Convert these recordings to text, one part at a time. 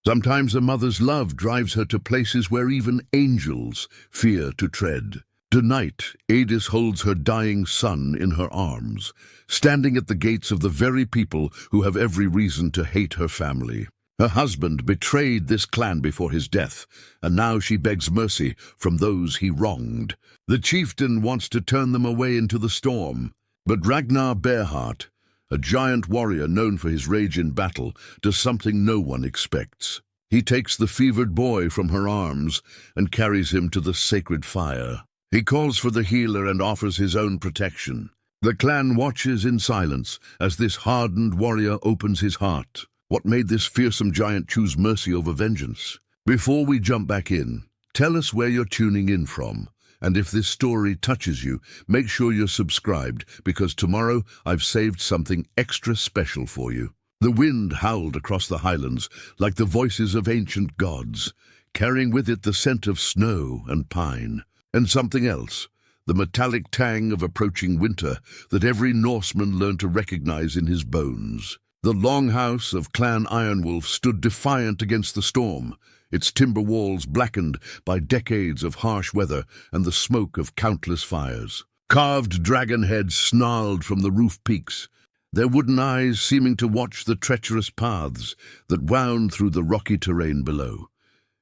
Sometimes a mother's love drives her to places where even angels fear to tread. Tonight, Eydis holds her dying son in her arms, standing at the gates of the very people who have every reason to hate her family. Her husband betrayed this clan before his death, and now she begs mercy from those he wronged. The chieftain wants to turn them away into the storm, but Ragnar Bear-Heart, a giant warrior known for his rage in battle, does something no one expects. He takes the fevered boy from her arms and carries him to the sacred fire. He calls for the healer and offers his own protection. The clan watches in silence as this hardened warrior opens his heart. What made this fearsome giant choose mercy over vengeance? Before we jump back in, tell us where you're tuning in from. And if this story touches you, make sure you're subscribed, because tomorrow I've saved something extra special for you. The wind howled across the highlands like the voices of ancient gods, carrying with it the scent of snow and pine. And something else, the metallic tang of approaching winter that every Norseman learned to recognize in his bones. The Longhouse of Clan Ironwolf stood defiant against the storm, its timber walls blackened by decades of harsh weather and the smoke of countless fires. Carved dragon heads snarled from the roof peaks, their wooden eyes seeming to watch the treacherous paths that wound through the rocky terrain below.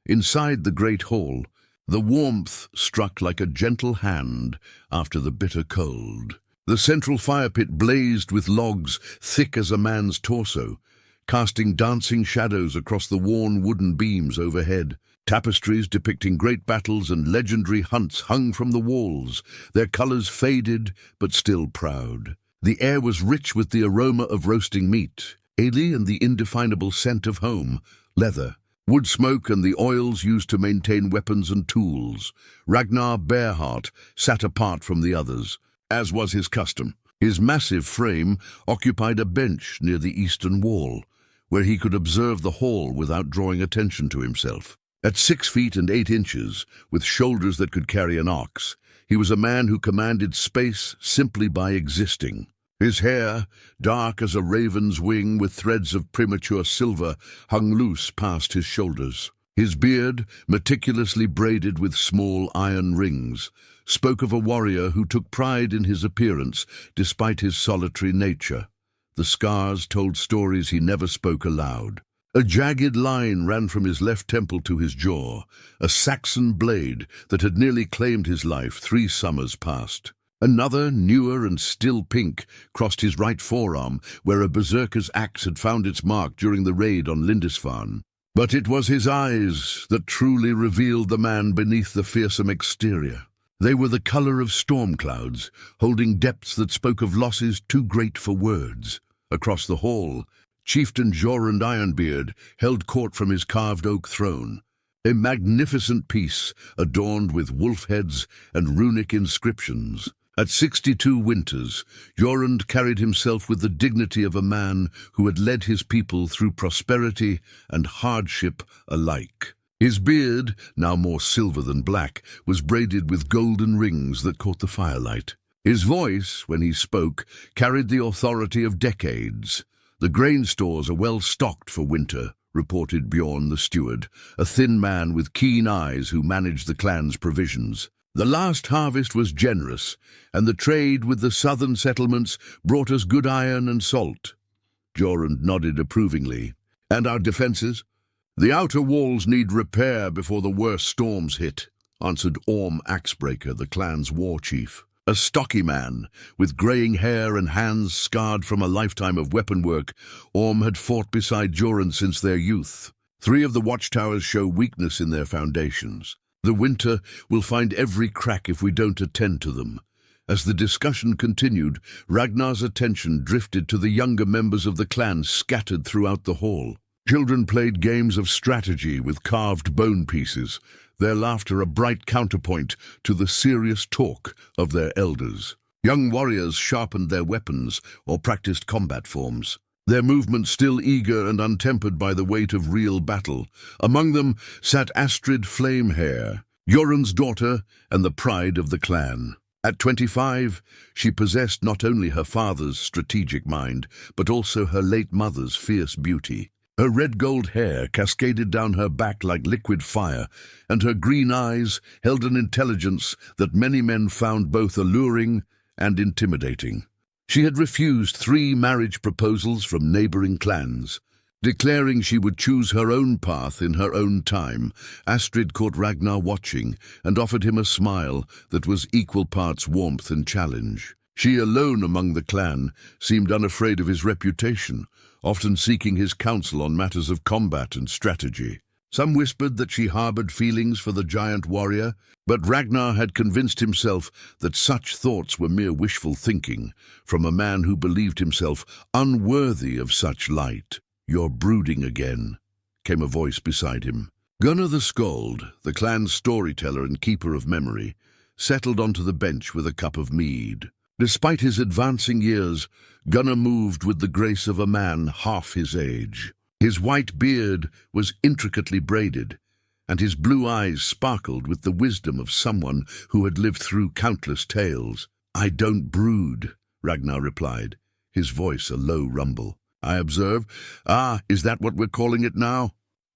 Inside the great hall, the warmth struck like a gentle hand after the bitter cold. The central fire pit blazed with logs thick as a man's torso, casting dancing shadows across the worn wooden beams overhead. Tapestries depicting great battles and legendary hunts hung from the walls, their colors faded but still proud. The air was rich with the aroma of roasting meat, ale and the indefinable scent of home, leather, wood smoke and the oils used to maintain weapons and tools. Ragnar Bear-Heart sat apart from the others, as was his custom. His massive frame occupied a bench near the eastern wall, where he could observe the hall without drawing attention to himself. At 6 feet and 8 inches, with shoulders that could carry an ox, he was a man who commanded space simply by existing. His hair, dark as a raven's wing with threads of premature silver, hung loose past his shoulders. His beard, meticulously braided with small iron rings, spoke of a warrior who took pride in his appearance despite his solitary nature. The scars told stories he never spoke aloud. A jagged line ran from his left temple to his jaw, a Saxon blade that had nearly claimed his life 3 summers past. Another, newer and still pink, crossed his right forearm, where a berserker's axe had found its mark during the raid on Lindisfarne. But it was his eyes that truly revealed the man beneath the fearsome exterior. They were the color of storm clouds, holding depths that spoke of losses too great for words. Across the hall, Chieftain Jorund Ironbeard held court from his carved oak throne, a magnificent piece adorned with wolf heads and runic inscriptions. At 62 winters, Jorund carried himself with the dignity of a man who had led his people through prosperity and hardship alike. His beard, now more silver than black, was braided with golden rings that caught the firelight. His voice, when he spoke, carried the authority of decades. "The grain stores are well stocked for winter," reported Bjorn the steward, a thin man with keen eyes who managed the clan's provisions. "The last harvest was generous, and the trade with the southern settlements brought us good iron and salt." Jorund nodded approvingly. "And our defenses?" "The outer walls need repair before the worst storms hit," answered Orm Axebreaker, the clan's war chief. A stocky man, with greying hair and hands scarred from a lifetime of weapon work, Orm had fought beside Jorund since their youth. 3 of the watchtowers show weakness in their foundations. The winter will find every crack if we don't attend to them. As the discussion continued, Ragnar's attention drifted to the younger members of the clan scattered throughout the hall. Children played games of strategy with carved bone pieces, their laughter a bright counterpoint to the serious talk of their elders. Young warriors sharpened their weapons or practiced combat forms, their movements still eager and untempered by the weight of real battle. Among them sat Astrid Flamehair, Jorund's daughter and the pride of the clan. At 25, she possessed not only her father's strategic mind, but also her late mother's fierce beauty. Her red-gold hair cascaded down her back like liquid fire, and her green eyes held an intelligence that many men found both alluring and intimidating. She had refused 3 marriage proposals from neighboring clans. Declaring she would choose her own path in her own time, Astrid caught Ragnar watching and offered him a smile that was equal parts warmth and challenge. She alone among the clan seemed unafraid of his reputation, often seeking his counsel on matters of combat and strategy. Some whispered that she harbored feelings for the giant warrior, but Ragnar had convinced himself that such thoughts were mere wishful thinking from a man who believed himself unworthy of such light. "You're brooding again," came a voice beside him. Gunnar the Skald, the clan's storyteller and keeper of memory, settled onto the bench with a cup of mead. Despite his advancing years, Gunnar moved with the grace of a man half his age. His white beard was intricately braided, and his blue eyes sparkled with the wisdom of someone who had lived through countless tales. "I don't brood," Ragnar replied, his voice a low rumble. "I observe. Ah, is that what we're calling it now?"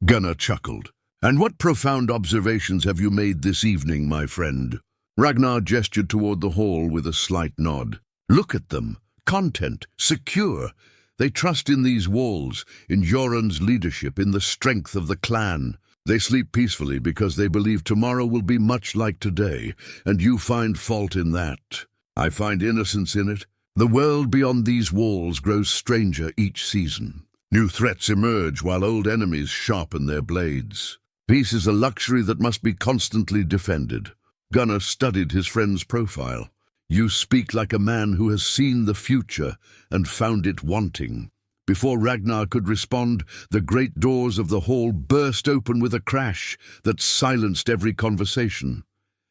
Gunnar chuckled. "And what profound observations have you made this evening, my friend?" Ragnar gestured toward the hall with a slight nod. "Look at them. Content, secure. They trust in these walls, in Jorun's leadership, in the strength of the clan. They sleep peacefully because they believe tomorrow will be much like today, and you find fault in that. I find innocence in it. The world beyond these walls grows stranger each season. New threats emerge while old enemies sharpen their blades. Peace is a luxury that must be constantly defended." Gunnar studied his friend's profile. "You speak like a man who has seen the future and found it wanting." Before Ragnar could respond, the great doors of the hall burst open with a crash that silenced every conversation.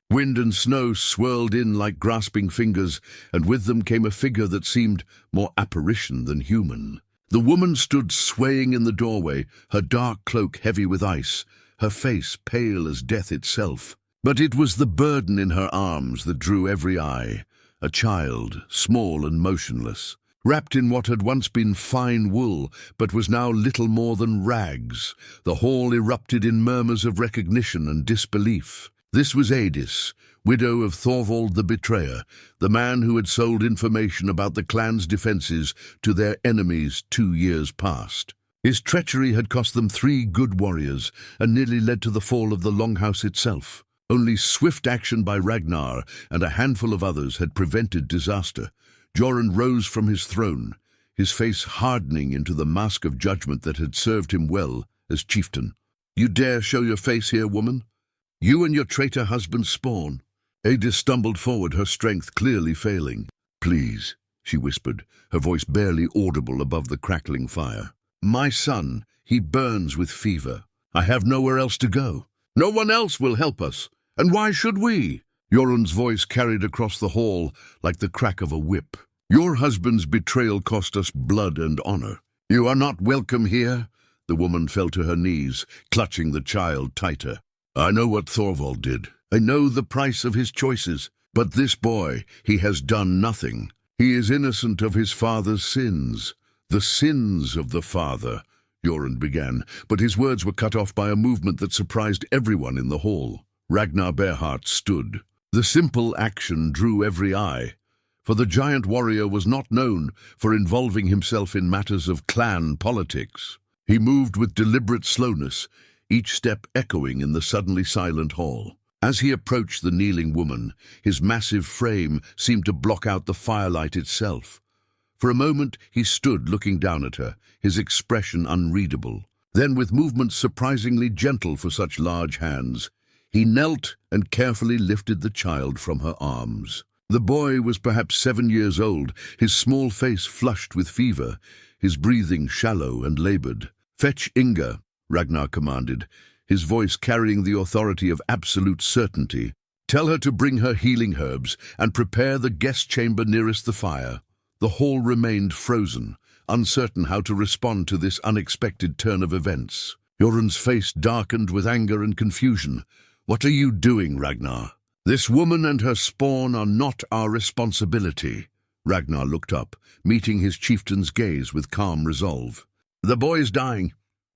Wind and snow swirled in like grasping fingers, and with them came a figure that seemed more apparition than human. The woman stood swaying in the doorway, her dark cloak heavy with ice, her face pale as death itself. But it was the burden in her arms that drew every eye, a child, small and motionless, wrapped in what had once been fine wool, but was now little more than rags. The hall erupted in murmurs of recognition and disbelief. This was Eydis, widow of Thorvald the Betrayer, the man who had sold information about the clan's defenses to their enemies 2 years past. His treachery had cost them 3 good warriors and nearly led to the fall of the Longhouse itself. Only swift action by Ragnar and a handful of others had prevented disaster. Jorun rose from his throne, his face hardening into the mask of judgment that had served him well as chieftain. "You dare show your face here, woman? You and your traitor husband's spawn." Eydis stumbled forward, her strength clearly failing. "Please," she whispered, her voice barely audible above the crackling fire. "My son, he burns with fever. I have nowhere else to go. No one else will help us. And why should we?" Jorun's voice carried across the hall like the crack of a whip. "Your husband's betrayal cost us blood and honor. You are not welcome here." The woman fell to her knees, clutching the child tighter. "I know what Thorvald did. I know the price of his choices. But this boy, he has done nothing. He is innocent of his father's sins. The sins of the father," Jorun began, but his words were cut off by a movement that surprised everyone in the hall. Ragnar Bear-Heart stood. The simple action drew every eye, for the giant warrior was not known for involving himself in matters of clan politics. He moved with deliberate slowness, each step echoing in the suddenly silent hall. As he approached the kneeling woman, his massive frame seemed to block out the firelight itself. For a moment he stood looking down at her, his expression unreadable. Then, with movements surprisingly gentle for such large hands, he knelt and carefully lifted the child from her arms. The boy was perhaps 7 years old, his small face flushed with fever, his breathing shallow and labored. "Fetch Inga," Ragnar commanded, his voice carrying the authority of absolute certainty. "Tell her to bring her healing herbs and prepare the guest chamber nearest the fire." The hall remained frozen, uncertain how to respond to this unexpected turn of events. Jorun's face darkened with anger and confusion. "What are you doing, Ragnar? This woman and her spawn are not our responsibility." Ragnar looked up, meeting his chieftain's gaze with calm resolve. "The boy is dying.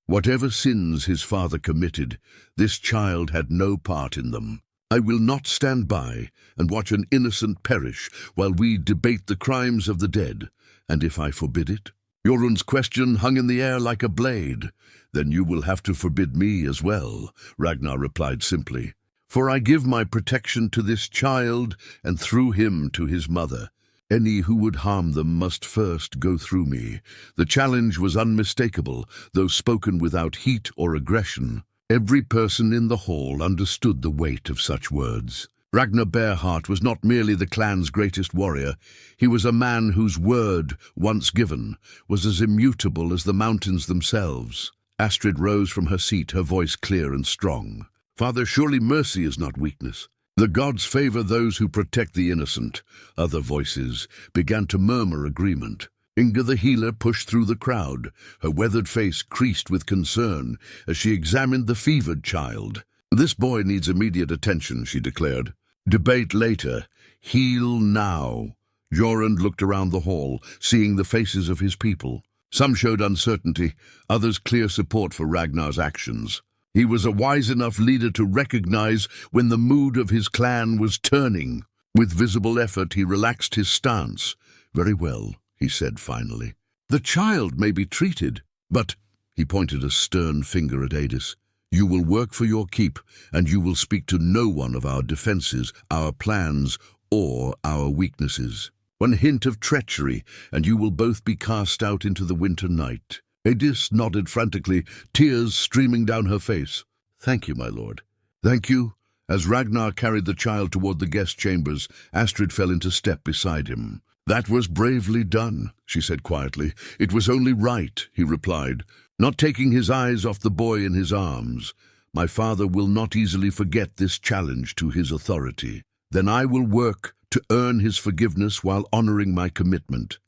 Whatever sins his father committed, this child had no part in them. I will not stand by and watch an innocent perish while we debate the crimes of the dead, and if I forbid it? Jorun's question hung in the air like a blade. Then you will have to forbid me as well, Ragnar replied simply. For I give my protection to this child and through him to his mother. Any who would harm them must first go through me. The challenge was unmistakable, though spoken without heat or aggression. Every person in the hall understood the weight of such words. Ragnar Bear-Heart was not merely the clan's greatest warrior. He was a man whose word, once given, was as immutable as the mountains themselves. Astrid rose from her seat, her voice clear and strong. Father, surely mercy is not weakness. The gods favor those who protect the innocent. Other voices began to murmur agreement. Inga the healer pushed through the crowd, her weathered face creased with concern as she examined the fevered child. This boy needs immediate attention, she declared. Debate later. Heal now. Jorund looked around the hall, seeing the faces of his people. Some showed uncertainty, others clear support for Ragnar's actions. He was a wise enough leader to recognize when the mood of his clan was turning. With visible effort, he relaxed his stance. Very well, he said finally. The child may be treated, but, he pointed a stern finger at Eydis, you will work for your keep, and you will speak to no one of our defenses, our plans, or our weaknesses. One hint of treachery, and you will both be cast out into the winter night. Eydis nodded frantically, tears streaming down her face. Thank you, my lord. Thank you. As Ragnar carried the child toward the guest chambers, Astrid fell into step beside him. That was bravely done, she said quietly. It was only right, he replied, not taking his eyes off the boy in his arms. My father will not easily forget this challenge to his authority. Then I will work to earn his forgiveness while honoring my commitment.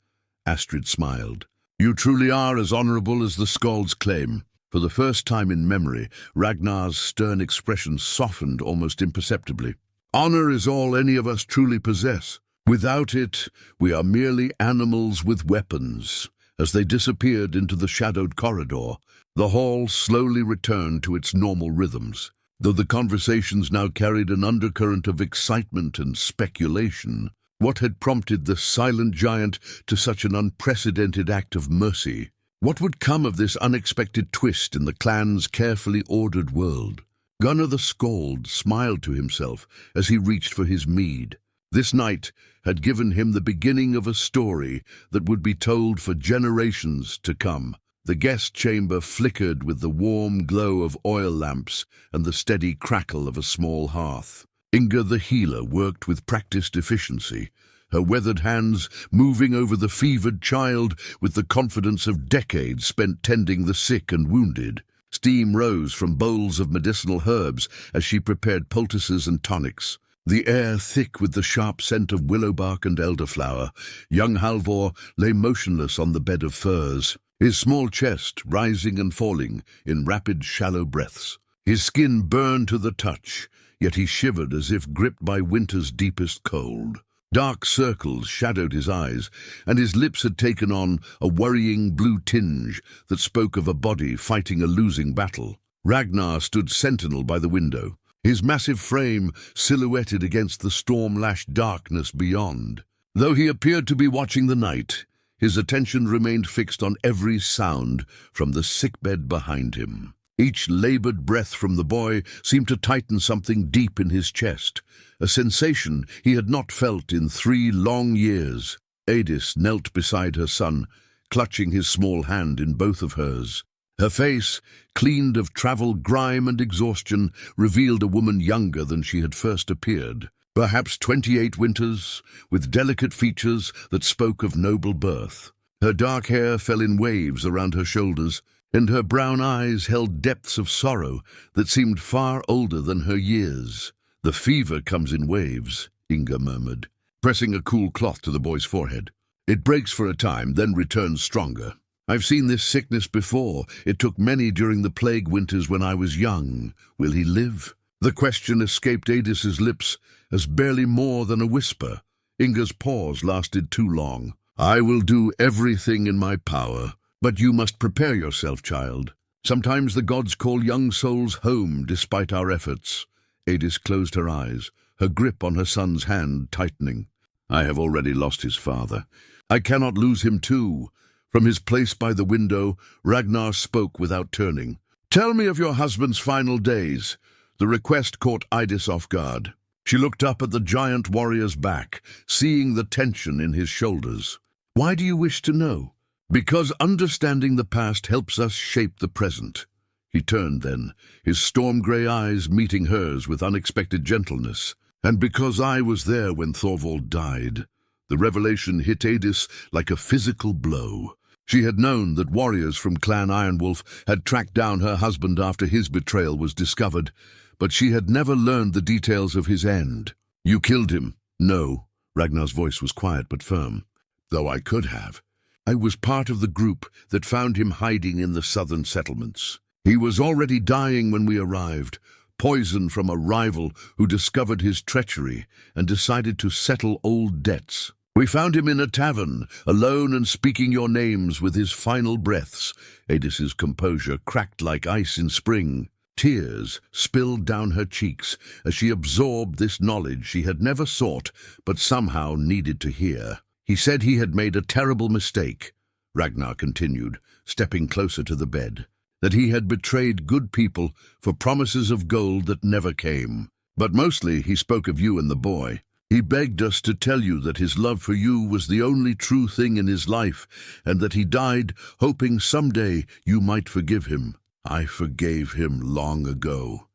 Astrid smiled. You truly are as honorable as the Skalds claim. For the first time in memory, Ragnar's stern expression softened almost imperceptibly. Honor is all any of us truly possess. Without it, we are merely animals with weapons. As they disappeared into the shadowed corridor, the hall slowly returned to its normal rhythms. Though the conversations now carried an undercurrent of excitement and speculation, what had prompted the silent giant to such an unprecedented act of mercy? What would come of this unexpected twist in the clan's carefully ordered world? Gunnar the Skald smiled to himself as he reached for his mead. This night had given him the beginning of a story that would be told for generations to come. The guest chamber flickered with the warm glow of oil lamps and the steady crackle of a small hearth. Inga the healer worked with practiced efficiency, her weathered hands moving over the fevered child with the confidence of decades spent tending the sick and wounded. Steam rose from bowls of medicinal herbs as she prepared poultices and tonics. The air thick with the sharp scent of willowbark and elderflower. Young Halvor lay motionless on the bed of furs, his small chest rising and falling in rapid, shallow breaths. His skin burned to the touch, yet he shivered as if gripped by winter's deepest cold. Dark circles shadowed his eyes, and his lips had taken on a worrying blue tinge that spoke of a body fighting a losing battle. Ragnar stood sentinel by the window, his massive frame silhouetted against the storm-lashed darkness beyond. Though he appeared to be watching the night, his attention remained fixed on every sound from the sickbed behind him. Each labored breath from the boy seemed to tighten something deep in his chest, a sensation he had not felt in 3 long years. Eydis knelt beside her son, clutching his small hand in both of hers. Her face, cleaned of travel, grime and exhaustion, revealed a woman younger than she had first appeared. Perhaps 28 winters, with delicate features that spoke of noble birth. Her dark hair fell in waves around her shoulders, and her brown eyes held depths of sorrow that seemed far older than her years. The fever comes in waves, Inga murmured, pressing a cool cloth to the boy's forehead. It breaks for a time, then returns stronger. I've seen this sickness before. It took many during the plague winters when I was young. Will he live? The question escaped Eydis's lips as barely more than a whisper. Inga's pause lasted too long. I will do everything in my power, but you must prepare yourself, child. Sometimes the gods call young souls home despite our efforts. Eydis closed her eyes, her grip on her son's hand tightening. I have already lost his father. I cannot lose him too. From his place by the window, Ragnar spoke without turning. Tell me of your husband's final days. The request caught Eydis off guard. She looked up at the giant warrior's back, seeing the tension in his shoulders. Why do you wish to know? Because understanding the past helps us shape the present. He turned then, his storm-grey eyes meeting hers with unexpected gentleness. And because I was there when Thorvald died. The revelation hit Eydis like a physical blow. She had known that warriors from Clan Ironwolf had tracked down her husband after his betrayal was discovered, but she had never learned the details of his end. You killed him? No. Ragnar's voice was quiet but firm. Though I could have. I was part of the group that found him hiding in the southern settlements. He was already dying when we arrived, poisoned from a rival who discovered his treachery and decided to settle old debts. We found him in a tavern, alone and speaking your names with his final breaths. Eydis's composure cracked like ice in spring. Tears spilled down her cheeks as she absorbed this knowledge she had never sought but somehow needed to hear. He said he had made a terrible mistake, Ragnar continued, stepping closer to the bed, that he had betrayed good people for promises of gold that never came. But mostly he spoke of you and the boy. He begged us to tell you that his love for you was the only true thing in his life, and that he died hoping someday you might forgive him. I forgave him long ago,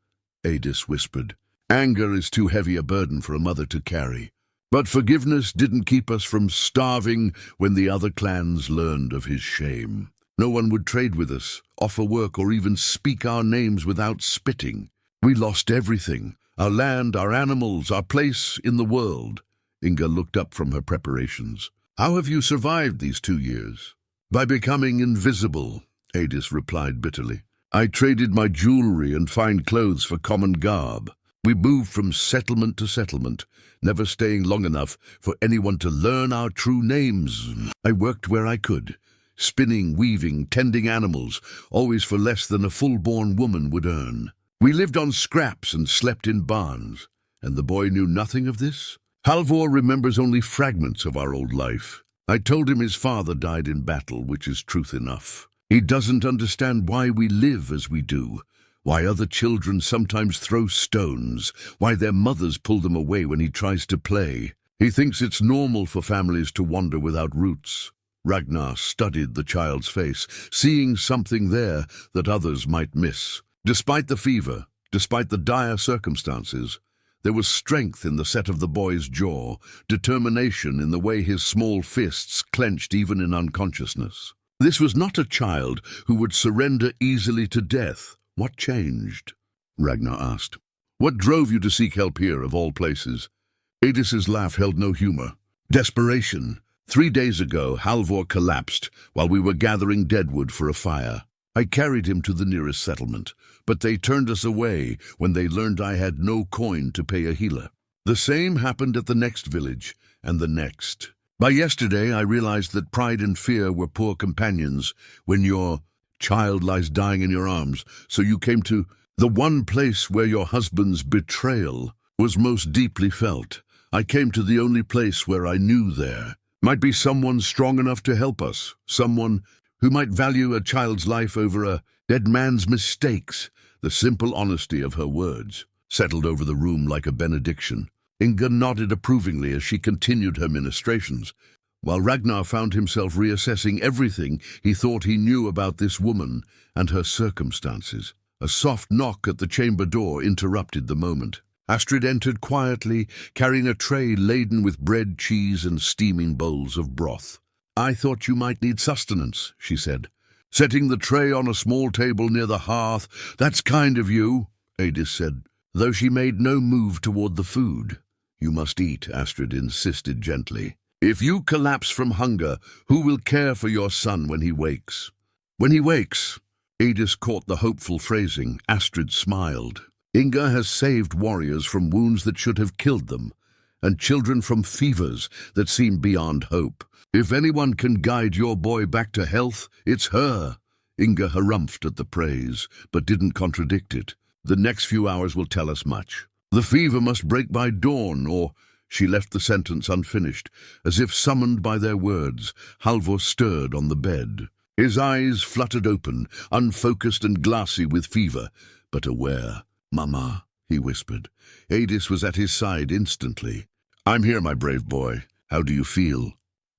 Eydis whispered. Anger is too heavy a burden for a mother to carry. But forgiveness didn't keep us from starving when the other clans learned of his shame. No one would trade with us, offer work, or even speak our names without spitting. We lost everything, our land, our animals, our place in the world. Inga looked up from her preparations. How have you survived these 2 years? By becoming invisible, Eydis replied bitterly. I traded my jewelry and fine clothes for common garb. We moved from settlement to settlement, never staying long enough for anyone to learn our true names. I worked where I could, spinning, weaving, tending animals, always for less than a full-born woman would earn. We lived on scraps and slept in barns, and the boy knew nothing of this? Halvor remembers only fragments of our old life. I told him his father died in battle, which is truth enough. He doesn't understand why we live as we do, why other children sometimes throw stones, why their mothers pull them away when he tries to play. He thinks it's normal for families to wander without roots. Ragnar studied the child's face, seeing something there that others might miss. Despite the fever, despite the dire circumstances, there was strength in the set of the boy's jaw, determination in the way his small fists clenched even in unconsciousness. This was not a child who would surrender easily to death. What changed? Ragnar asked. What drove you to seek help here, of all places? Eydis's laugh held no humor. Desperation. 3 days ago, Halvor collapsed while we were gathering deadwood for a fire. I carried him to the nearest settlement, but they turned us away when they learned I had no coin to pay a healer. The same happened at the next village, and the next. By yesterday, I realized that pride and fear were poor companions when your child lies dying in your arms, so you came to the one place where your husband's betrayal was most deeply felt. I came to the only place where I knew there might be someone strong enough to help us, someone who might value a child's life over a dead man's mistakes. The simple honesty of her words settled over the room like a benediction. Inga nodded approvingly as she continued her ministrations, while Ragnar found himself reassessing everything he thought he knew about this woman and her circumstances. A soft knock at the chamber door interrupted the moment. Astrid entered quietly, carrying a tray laden with bread, cheese, and steaming bowls of broth. I thought you might need sustenance, she said, setting the tray on a small table near the hearth. That's kind of you, Eydis said, though she made no move toward the food. You must eat, Astrid insisted gently. If you collapse from hunger, who will care for your son when he wakes? When he wakes, Eydis caught the hopeful phrasing. Astrid smiled. Inga has saved warriors from wounds that should have killed them, and children from fevers that seem beyond hope. If anyone can guide your boy back to health, it's her. Inga harumphed at the praise, but didn't contradict it. The next few hours will tell us much. The fever must break by dawn, or... She left the sentence unfinished. As if summoned by their words, Halvor stirred on the bed. His eyes fluttered open, unfocused and glassy with fever, but aware. "Mama," he whispered. Eydis was at his side instantly. "I'm here, my brave boy. How do you feel?"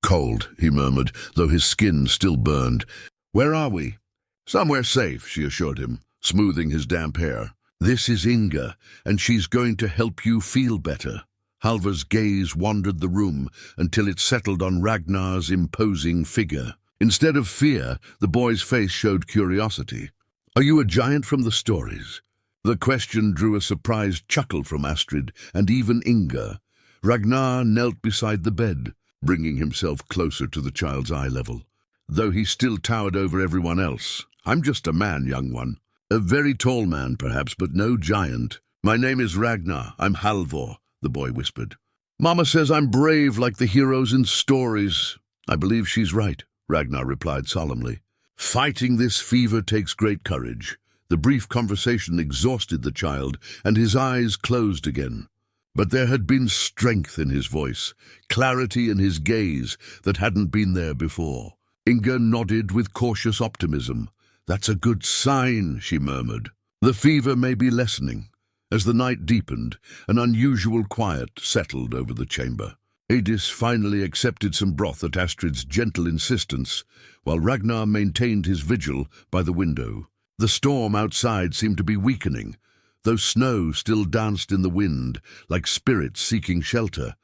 "Cold," he murmured, though his skin still burned. "Where are we?" "Somewhere safe," she assured him, smoothing his damp hair. "This is Inga, and she's going to help you feel better." Halvor's gaze wandered the room until it settled on Ragnar's imposing figure. Instead of fear, the boy's face showed curiosity. "Are you a giant from the stories?" The question drew a surprised chuckle from Astrid and even Inga. Ragnar knelt beside the bed, bringing himself closer to the child's eye level. Though he still towered over everyone else. "I'm just a man, young one. A very tall man, perhaps, but no giant. My name is Ragnar. I'm Halvor," the boy whispered. "Mama says I'm brave like the heroes in stories." "I believe she's right," Ragnar replied solemnly. "Fighting this fever takes great courage." The brief conversation exhausted the child, and his eyes closed again. But there had been strength in his voice, clarity in his gaze that hadn't been there before. Inga nodded with cautious optimism. "That's a good sign," she murmured. "The fever may be lessening." As the night deepened, an unusual quiet settled over the chamber. Eydis finally accepted some broth at Astrid's gentle insistence, while Ragnar maintained his vigil by the window. The storm outside seemed to be weakening, though snow still danced in the wind, like spirits seeking shelter.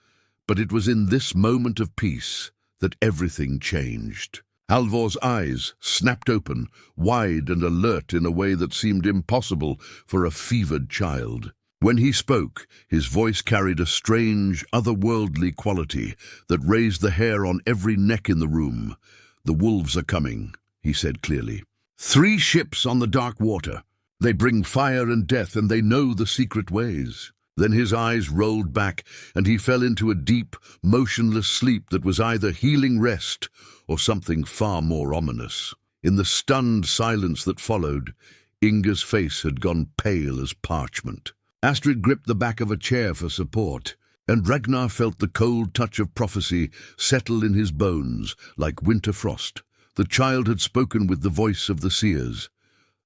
But it was in this moment of peace that everything changed. Halvor's eyes snapped open, wide and alert in a way that seemed impossible for a fevered child. When he spoke, his voice carried a strange, otherworldly quality that raised the hair on every neck in the room. "The wolves are coming," he said clearly. 3 ships on the dark water. They bring fire and death, and they know the secret ways." Then his eyes rolled back, and he fell into a deep, motionless sleep that was either healing rest or something far more ominous. In the stunned silence that followed, Inga's face had gone pale as parchment. Astrid gripped the back of a chair for support, and Ragnar felt the cold touch of prophecy settle in his bones like winter frost. The child had spoken with the voice of the seers.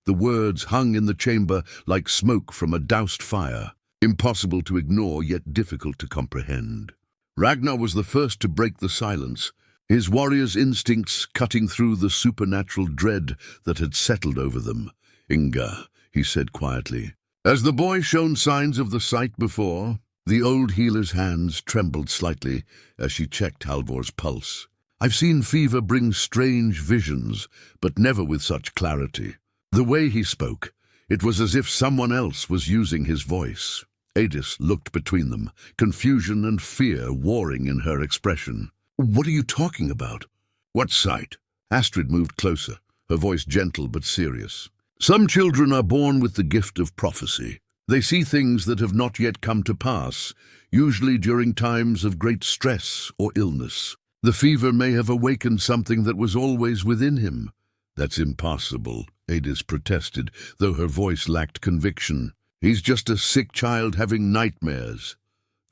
The words hung in the chamber like smoke from a doused fire, impossible to ignore yet difficult to comprehend. Ragnar was the first to break the silence, his warrior's instincts cutting through the supernatural dread that had settled over them. "Inga," he said quietly. "Has the boy shown signs of the sight before?" The old healer's hands trembled slightly as she checked Halvor's pulse. "I've seen fever bring strange visions, but never with such clarity." The way he spoke, it was as if someone else was using his voice. Eydis looked between them, confusion and fear warring in her expression. "What are you talking about?" "What sight?" Astrid moved closer, her voice gentle but serious. "Some children are born with the gift of prophecy. They see things that have not yet come to pass, usually during times of great stress or illness. The fever may have awakened something that was always within him." "That's impossible," Eydis protested, though her voice lacked conviction. "He's just a sick child having nightmares."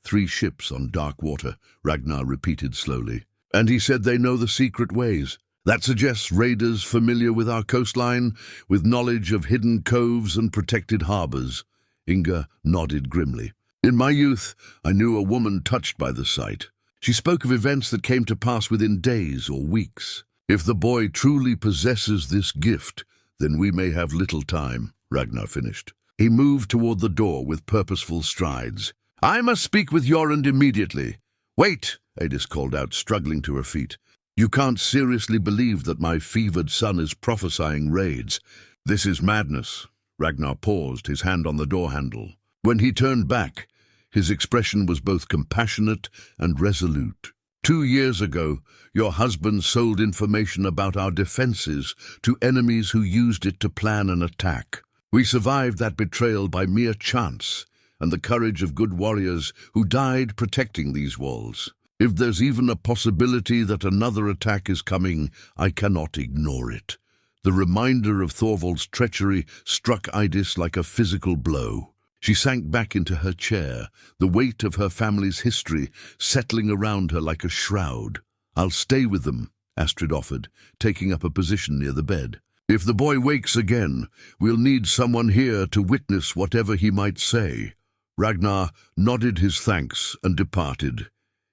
3 ships on dark water, Ragnar repeated slowly. "And he said they know the secret ways. That suggests raiders familiar with our coastline, with knowledge of hidden coves and protected harbors." Inga nodded grimly. "In my youth, I knew a woman touched by the sight. She spoke of events that came to pass within days or weeks. If the boy truly possesses this gift, then we may have little time," Ragnar finished. He moved toward the door with purposeful strides. "I must speak with Jorund immediately." "Wait," Eydis called out, struggling to her feet. "You can't seriously believe that my fevered son is prophesying raids. This is madness." Ragnar paused, his hand on the door handle. When he turned back, his expression was both compassionate and resolute. 2 years ago, your husband sold information about our defenses to enemies who used it to plan an attack. We survived that betrayal by mere chance and the courage of good warriors who died protecting these walls. If there's even a possibility that another attack is coming, I cannot ignore it. The reminder of Thorvald's treachery struck Eydis like a physical blow. She sank back into her chair, the weight of her family's history settling around her like a shroud. "I'll stay with them," Astrid offered, taking up a position near the bed. "If the boy wakes again, we'll need someone here to witness whatever he might say." Ragnar nodded his thanks and departed,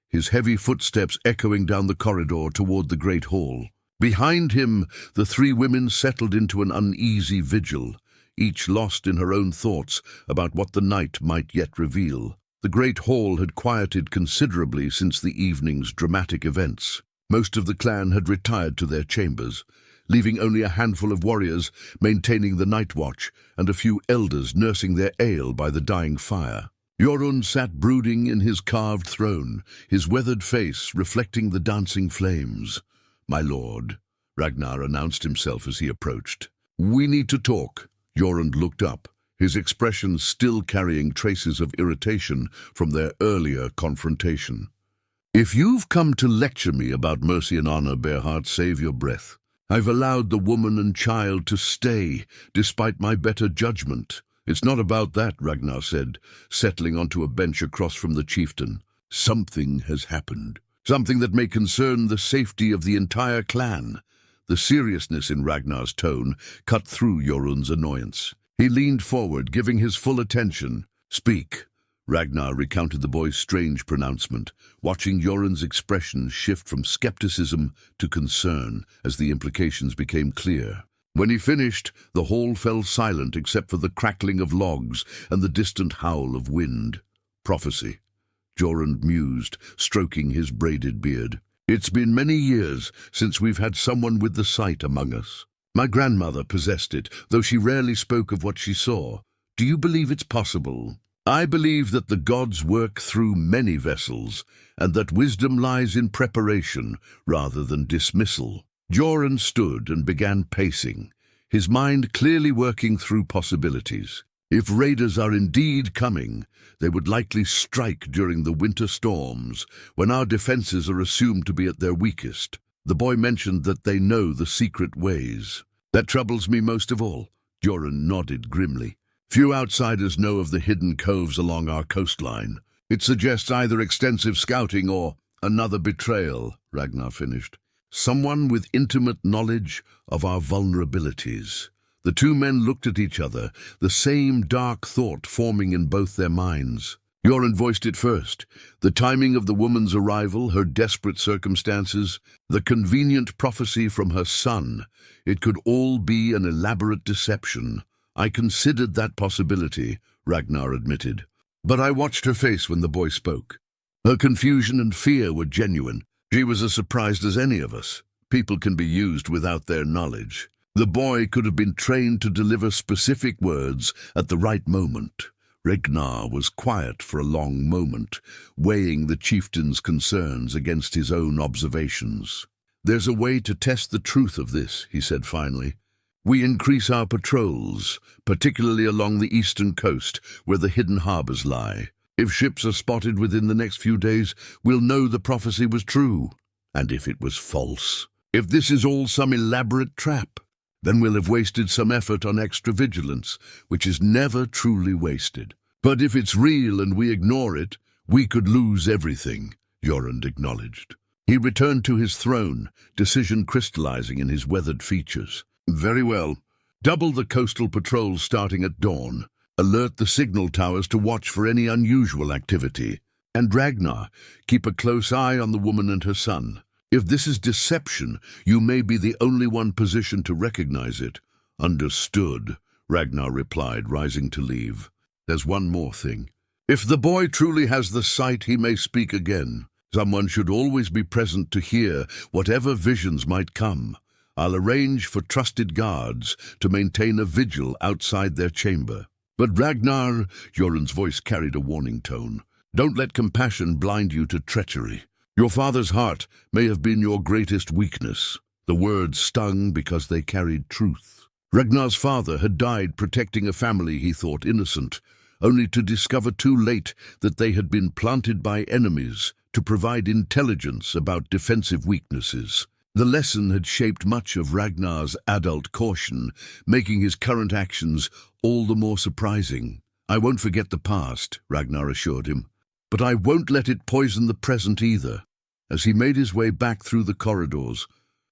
his heavy footsteps echoing down the corridor toward the great hall. Behind him, the three women settled into an uneasy vigil, each lost in her own thoughts about what the night might yet reveal. The great hall had quieted considerably since the evening's dramatic events. Most of the clan had retired to their chambers, leaving only a handful of warriors maintaining the night watch and a few elders nursing their ale by the dying fire. Jorund sat brooding in his carved throne, his weathered face reflecting the dancing flames. "My lord," Ragnar announced himself as he approached. "We need to talk." Jorund looked up, his expression still carrying traces of irritation from their earlier confrontation. "If you've come to lecture me about mercy and honor, Bear-Heart, save your breath. I've allowed the woman and child to stay, despite my better judgment." "It's not about that," Ragnar said, settling onto a bench across from the chieftain. "Something has happened. Something that may concern the safety of the entire clan." The seriousness in Ragnar's tone cut through Jorund's annoyance. He leaned forward, giving his full attention. "Speak." Ragnar recounted the boy's strange pronouncement, watching Jorund's expression shift from skepticism to concern as the implications became clear. When he finished, the hall fell silent except for the crackling of logs and the distant howl of wind. "Prophecy," Jorund mused, stroking his braided beard. "It's been many years since we've had someone with the sight among us. My grandmother possessed it, though she rarely spoke of what she saw. Do you believe it's possible?" "I believe that the gods work through many vessels, and that wisdom lies in preparation rather than dismissal." Jorund stood and began pacing, his mind clearly working through possibilities. If raiders are indeed coming, they would likely strike during the winter storms, when our defenses are assumed to be at their weakest. The boy mentioned that they know the secret ways. "That troubles me most of all." Jorund nodded grimly. "Few outsiders know of the hidden coves along our coastline. It suggests either extensive scouting or another betrayal," Ragnar finished. "Someone with intimate knowledge of our vulnerabilities." The two men looked at each other, the same dark thought forming in both their minds. Jorund voiced it first. The timing of the woman's arrival, her desperate circumstances, the convenient prophecy from her son. It could all be an elaborate deception. "I considered that possibility," Ragnar admitted. "But I watched her face when the boy spoke. Her confusion and fear were genuine. She was as surprised as any of us. People can be used without their knowledge. The boy could have been trained to deliver specific words at the right moment." Ragnar was quiet for a long moment, weighing the chieftain's concerns against his own observations. "There's a way to test the truth of this," he said finally. "We increase our patrols, particularly along the eastern coast, where the hidden harbors lie. If ships are spotted within the next few days, we'll know the prophecy was true. And if it was false, if this is all some elaborate trap, then we'll have wasted some effort on extra vigilance, which is never truly wasted. But if it's real and we ignore it, we could lose everything," Jorund acknowledged. He returned to his throne, decision crystallizing in his weathered features. "Very well. Double the coastal patrols starting at dawn. Alert the signal towers to watch for any unusual activity. And Ragnar, keep a close eye on the woman and her son. If this is deception, you may be the only one positioned to recognize it." "Understood," Ragnar replied, rising to leave. "There's one more thing. If the boy truly has the sight, he may speak again. Someone should always be present to hear whatever visions might come. I'll arrange for trusted guards to maintain a vigil outside their chamber." "But Ragnar," Jorund's voice carried a warning tone, "don't let compassion blind you to treachery. Your father's heart may have been your greatest weakness." The words stung because they carried truth. Ragnar's father had died protecting a family he thought innocent, only to discover too late that they had been planted by enemies to provide intelligence about defensive weaknesses. The lesson had shaped much of Ragnar's adult caution, making his current actions all the more surprising. "I won't forget the past," Ragnar assured him, "but I won't let it poison the present either." As he made his way back through the corridors,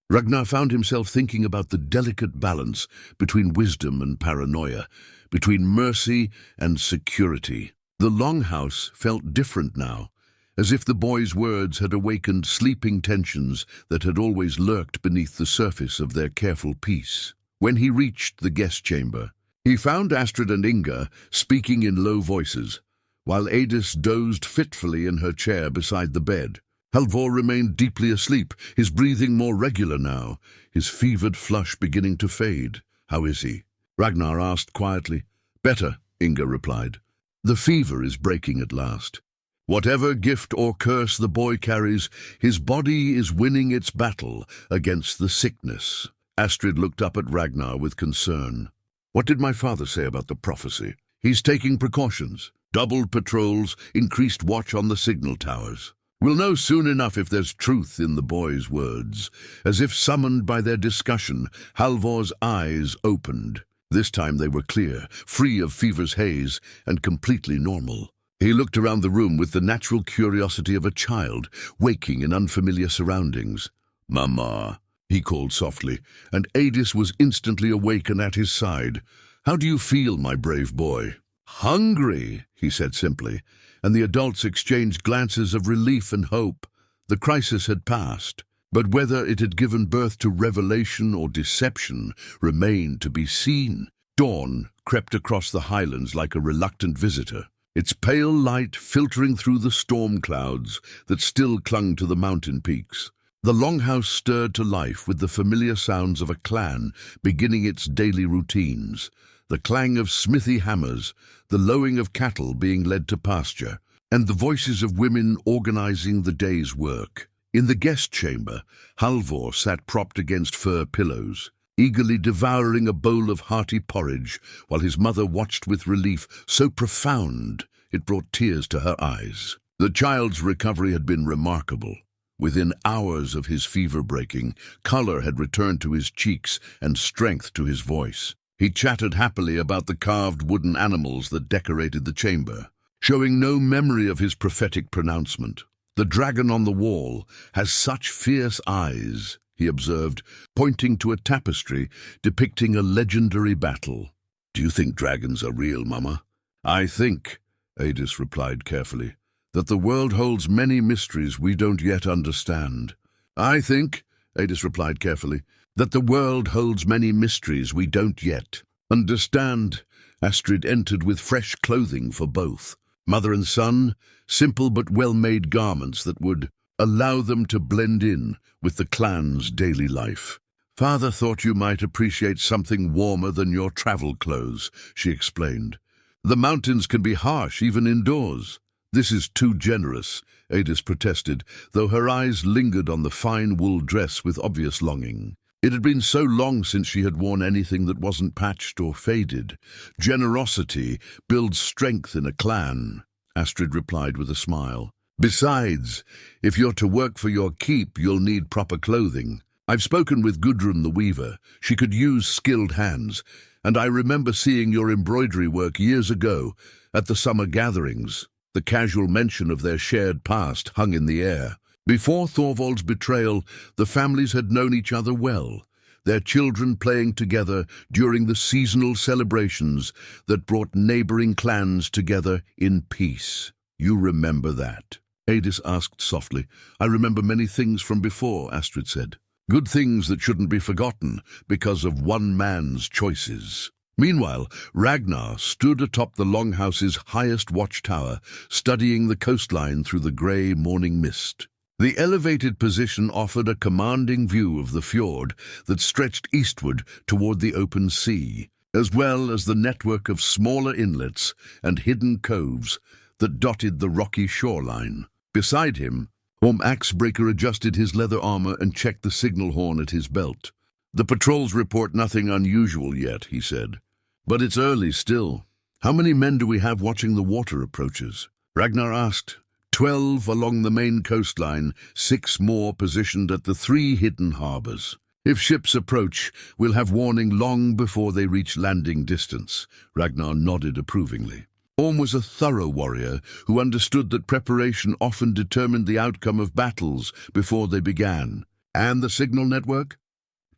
Ragnar found himself thinking about the delicate balance between wisdom and paranoia, between mercy and security. The Longhouse felt different now, as if the boy's words had awakened sleeping tensions that had always lurked beneath the surface of their careful peace. When he reached the guest chamber, he found Astrid and Inga speaking in low voices, while Eydis dozed fitfully in her chair beside the bed. Halvor remained deeply asleep, his breathing more regular now, his fevered flush beginning to fade. "How is he?" Ragnar asked quietly. "Better," Inga replied. "The fever is breaking at last. Whatever gift or curse the boy carries, his body is winning its battle against the sickness." Astrid looked up at Ragnar with concern. "What did my father say about the prophecy?" "He's taking precautions. Doubled patrols, increased watch on the signal towers. We'll know soon enough if there's truth in the boy's words." As if summoned by their discussion, Halvor's eyes opened. This time they were clear, free of fever's haze, and completely normal. He looked around the room with the natural curiosity of a child, waking in unfamiliar surroundings. "Mama," he called softly, and Eydis was instantly awake and at his side. "How do you feel, my brave boy?" "Hungry," he said simply, and the adults exchanged glances of relief and hope. The crisis had passed, but whether it had given birth to revelation or deception remained to be seen. Dawn crept across the highlands like a reluctant visitor, its pale light filtering through the storm clouds that still clung to the mountain peaks. The Longhouse stirred to life with the familiar sounds of a clan beginning its daily routines. The clang of smithy hammers, the lowing of cattle being led to pasture, and the voices of women organizing the day's work. In the guest chamber, Halvor sat propped against fur pillows, eagerly devouring a bowl of hearty porridge, while his mother watched with relief so profound it brought tears to her eyes. The child's recovery had been remarkable. Within hours of his fever breaking, color had returned to his cheeks and strength to his voice. He chattered happily about the carved wooden animals that decorated the chamber, showing no memory of his prophetic pronouncement. "The dragon on the wall has such fierce eyes," he observed, pointing to a tapestry depicting a legendary battle. "Do you think dragons are real, Mama?" "I think," Eydis replied carefully, "that the world holds many mysteries we don't yet understand." "I think," Eydis replied carefully, "that the world holds many mysteries we don't yet understand." Astrid entered with fresh clothing for both. Mother and son, simple but well-made garments that would allow them to blend in with the clan's daily life. "Father thought you might appreciate something warmer than your travel clothes," she explained. "The mountains can be harsh even indoors." "This is too generous," Eydis protested, though her eyes lingered on the fine wool dress with obvious longing. It had been so long since she had worn anything that wasn't patched or faded. "Generosity builds strength in a clan," Astrid replied with a smile. "Besides, if you're to work for your keep, you'll need proper clothing. I've spoken with Gudrun the weaver. She could use skilled hands, and I remember seeing your embroidery work years ago at the summer gatherings." The casual mention of their shared past hung in the air. Before Thorvald's betrayal, the families had known each other well, their children playing together during the seasonal celebrations that brought neighboring clans together in peace. "You remember that?" Eydis asked softly. "I remember many things from before," Astrid said. "Good things that shouldn't be forgotten because of one man's choices." Meanwhile, Ragnar stood atop the Longhouse's highest watchtower, studying the coastline through the grey morning mist. The elevated position offered a commanding view of the fjord that stretched eastward toward the open sea, as well as the network of smaller inlets and hidden coves that dotted the rocky shoreline. Beside him, Orm Axebreaker adjusted his leather armor and checked the signal horn at his belt. "The patrols report nothing unusual yet," he said. "But it's early still. How many men do we have watching the water approaches?" Ragnar asked. 12 along the main coastline, 6 more positioned at the 3 hidden harbours. If ships approach, we'll have warning long before they reach landing distance. Ragnar nodded approvingly. Orm was a thorough warrior who understood that preparation often determined the outcome of battles before they began. And the signal network?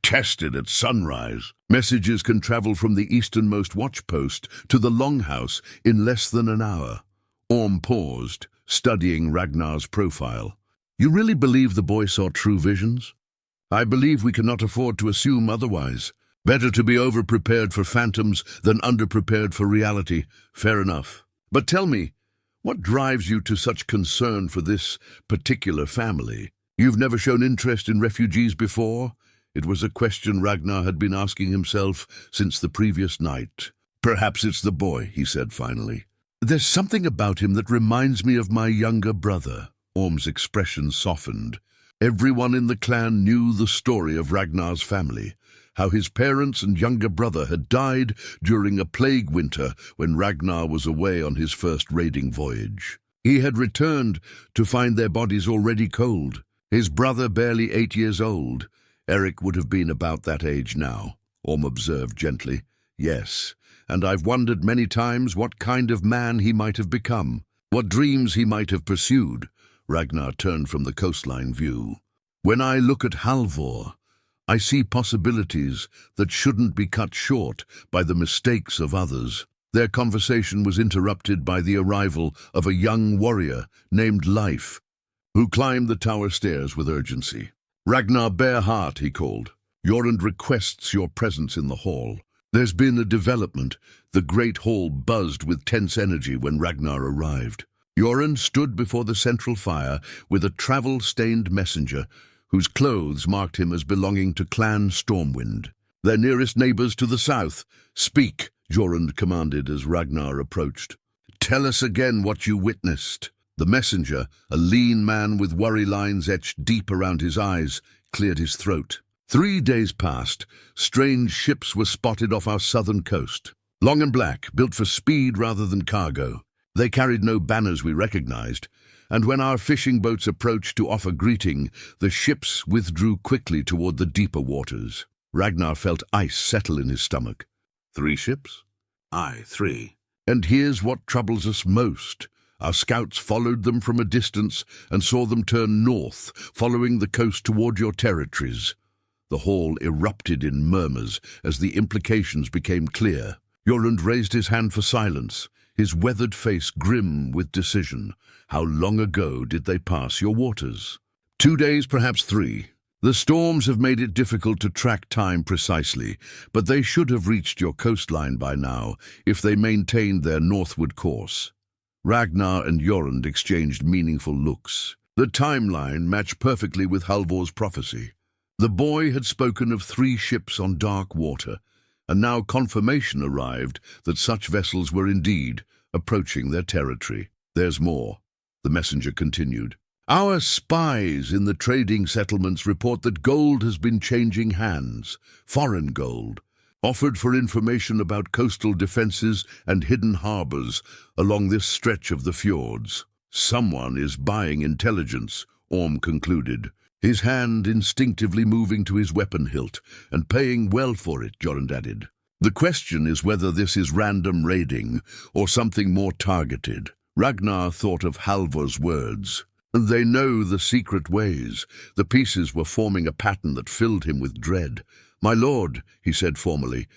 Tested at sunrise. Messages can travel from the easternmost watchpost to the Longhouse in less than an hour. Orm paused, studying Ragnar's profile. You really believe the boy saw true visions? I believe we cannot afford to assume otherwise. Better to be over-prepared for phantoms than under-prepared for reality. Fair enough. But tell me, what drives you to such concern for this particular family? You've never shown interest in refugees before? It was a question Ragnar had been asking himself since the previous night. Perhaps it's the boy, he said finally. There's something about him that reminds me of my younger brother. Orm's expression softened. Everyone in the clan knew the story of Ragnar's family, how his parents and younger brother had died during a plague winter when Ragnar was away on his first raiding voyage. He had returned to find their bodies already cold. His brother barely 8 years old. Eric would have been about that age now, Orm observed gently. Yes, and I've wondered many times what kind of man he might have become, what dreams he might have pursued. Ragnar turned from the coastline view. When I look at Halvor, I see possibilities that shouldn't be cut short by the mistakes of others. Their conversation was interrupted by the arrival of a young warrior named Leif, who climbed the tower stairs with urgency. Ragnar Bear-Heart, he called. Jorund requests your presence in the hall. There's been a development. The great hall buzzed with tense energy when Ragnar arrived. Jorund stood before the central fire with a travel-stained messenger whose clothes marked him as belonging to Clan Stormwind, their nearest neighbors to the south. Speak, Jorund commanded as Ragnar approached. Tell us again what you witnessed. The messenger, a lean man with worry lines etched deep around his eyes, cleared his throat. 3 days passed. Strange ships were spotted off our southern coast. Long and black, built for speed rather than cargo. They carried no banners we recognized, and when our fishing boats approached to offer greeting, the ships withdrew quickly toward the deeper waters. Ragnar felt ice settle in his stomach. 3 ships? Aye, 3. And here's what troubles us most. Our scouts followed them from a distance and saw them turn north, following the coast toward your territories. The hall erupted in murmurs as the implications became clear. Jorund raised his hand for silence, his weathered face grim with decision. How long ago did they pass your waters? 2 days, perhaps 3. The storms have made it difficult to track time precisely, but they should have reached your coastline by now if they maintained their northward course. Ragnar and Jorund exchanged meaningful looks. The timeline matched perfectly with Halvor's prophecy. The boy had spoken of 3 ships on dark water, and now confirmation arrived that such vessels were indeed approaching their territory. There's more, the messenger continued. Our spies in the trading settlements report that gold has been changing hands, foreign gold, offered for information about coastal defenses and hidden harbors along this stretch of the fjords. Someone is buying intelligence, Orm concluded, his hand instinctively moving to his weapon hilt, and paying well for it, Jorund added. The question is whether this is random raiding or something more targeted. Ragnar thought of Halvor's words. They know the secret ways. The pieces were forming a pattern that filled him with dread. My lord, he said formally,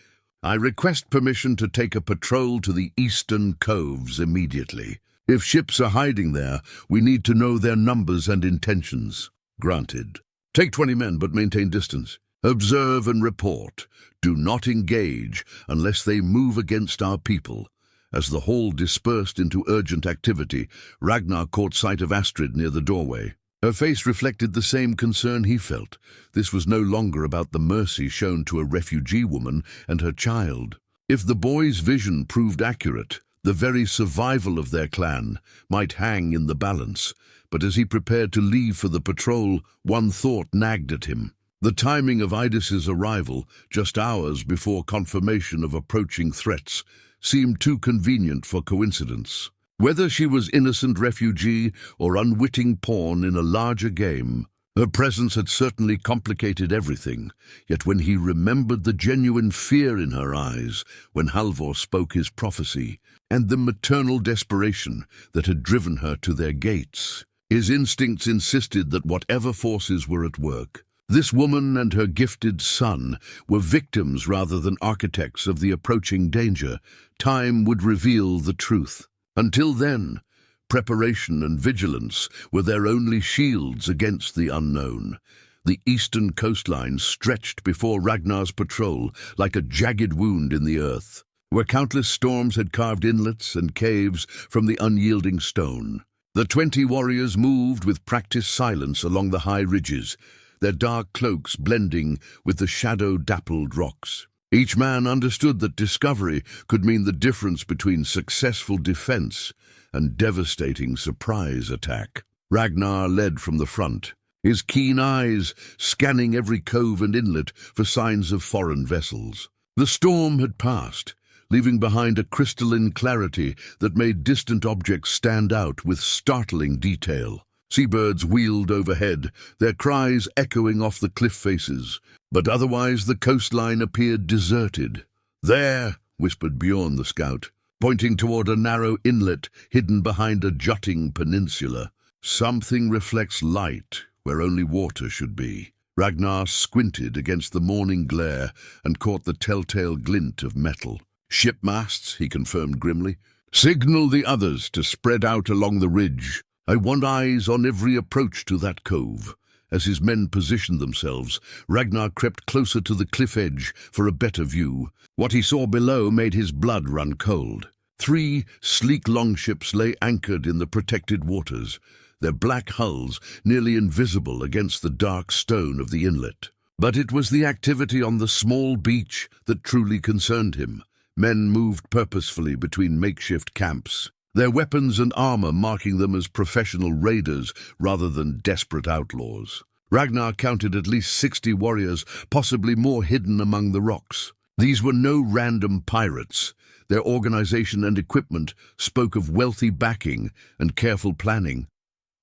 I request permission to take a patrol to the eastern coves immediately. If ships are hiding there, we need to know their numbers and intentions. Granted. Take 20 men, but maintain distance. Observe and report. Do not engage unless they move against our people. As the hall dispersed into urgent activity, Ragnar caught sight of Astrid near the doorway. Her face reflected the same concern he felt. This was no longer about the mercy shown to a refugee woman and her child. If the boy's vision proved accurate, the very survival of their clan might hang in the balance. But as he prepared to leave for the patrol, one thought nagged at him. The timing of Eydis's arrival, just hours before confirmation of approaching threats, seemed too convenient for coincidence. Whether she was innocent refugee or unwitting pawn in a larger game, her presence had certainly complicated everything. Yet when he remembered the genuine fear in her eyes when Halvor spoke his prophecy, and the maternal desperation that had driven her to their gates, his instincts insisted that whatever forces were at work, this woman and her gifted son were victims rather than architects of the approaching danger. Time would reveal the truth. Until then, preparation and vigilance were their only shields against the unknown. The eastern coastline stretched before Ragnar's patrol like a jagged wound in the earth, where countless storms had carved inlets and caves from the unyielding stone. The 20 warriors moved with practiced silence along the high ridges, their dark cloaks blending with the shadow-dappled rocks. Each man understood that discovery could mean the difference between successful defense and devastating surprise attack. Ragnar led from the front, his keen eyes scanning every cove and inlet for signs of foreign vessels. The storm had passed, leaving behind a crystalline clarity that made distant objects stand out with startling detail. Seabirds wheeled overhead, their cries echoing off the cliff faces, but otherwise the coastline appeared deserted. "There," whispered Bjorn the scout, pointing toward a narrow inlet hidden behind a jutting peninsula. "Something reflects light where only water should be." Ragnar squinted against the morning glare and caught the telltale glint of metal. "Shipmasts," he confirmed grimly. "Signal the others to spread out along the ridge. I want eyes on every approach to that cove." As his men positioned themselves, Ragnar crept closer to the cliff edge for a better view. What he saw below made his blood run cold. 3 sleek longships lay anchored in the protected waters, their black hulls nearly invisible against the dark stone of the inlet. But it was the activity on the small beach that truly concerned him. Men moved purposefully between makeshift camps, their weapons and armor marking them as professional raiders rather than desperate outlaws. Ragnar counted at least 60 warriors, possibly more hidden among the rocks. These were no random pirates. Their organization and equipment spoke of wealthy backing and careful planning.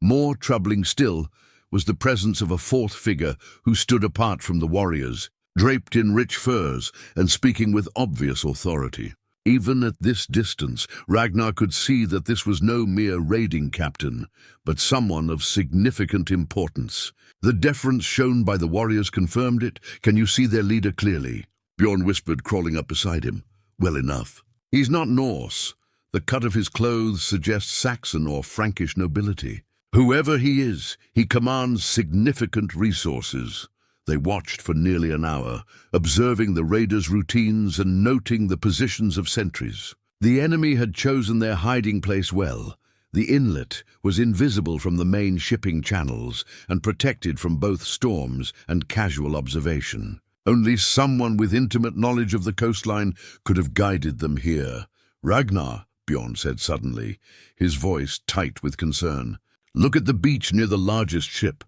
More troubling still was the presence of a 4th figure who stood apart from the warriors, draped in rich furs and speaking with obvious authority. Even at this distance, Ragnar could see that this was no mere raiding captain, but someone of significant importance. The deference shown by the warriors confirmed it. "Can you see their leader clearly?" Bjorn whispered, crawling up beside him. "Well enough. He's not Norse. The cut of his clothes suggests Saxon or Frankish nobility. Whoever he is, he commands significant resources." They watched for nearly an hour, observing the raiders' routines and noting the positions of sentries. The enemy had chosen their hiding place well. The inlet was invisible from the main shipping channels and protected from both storms and casual observation. Only someone with intimate knowledge of the coastline could have guided them here. "Ragnar," Bjorn said suddenly, his voice tight with concern, "look at the beach near the largest ship."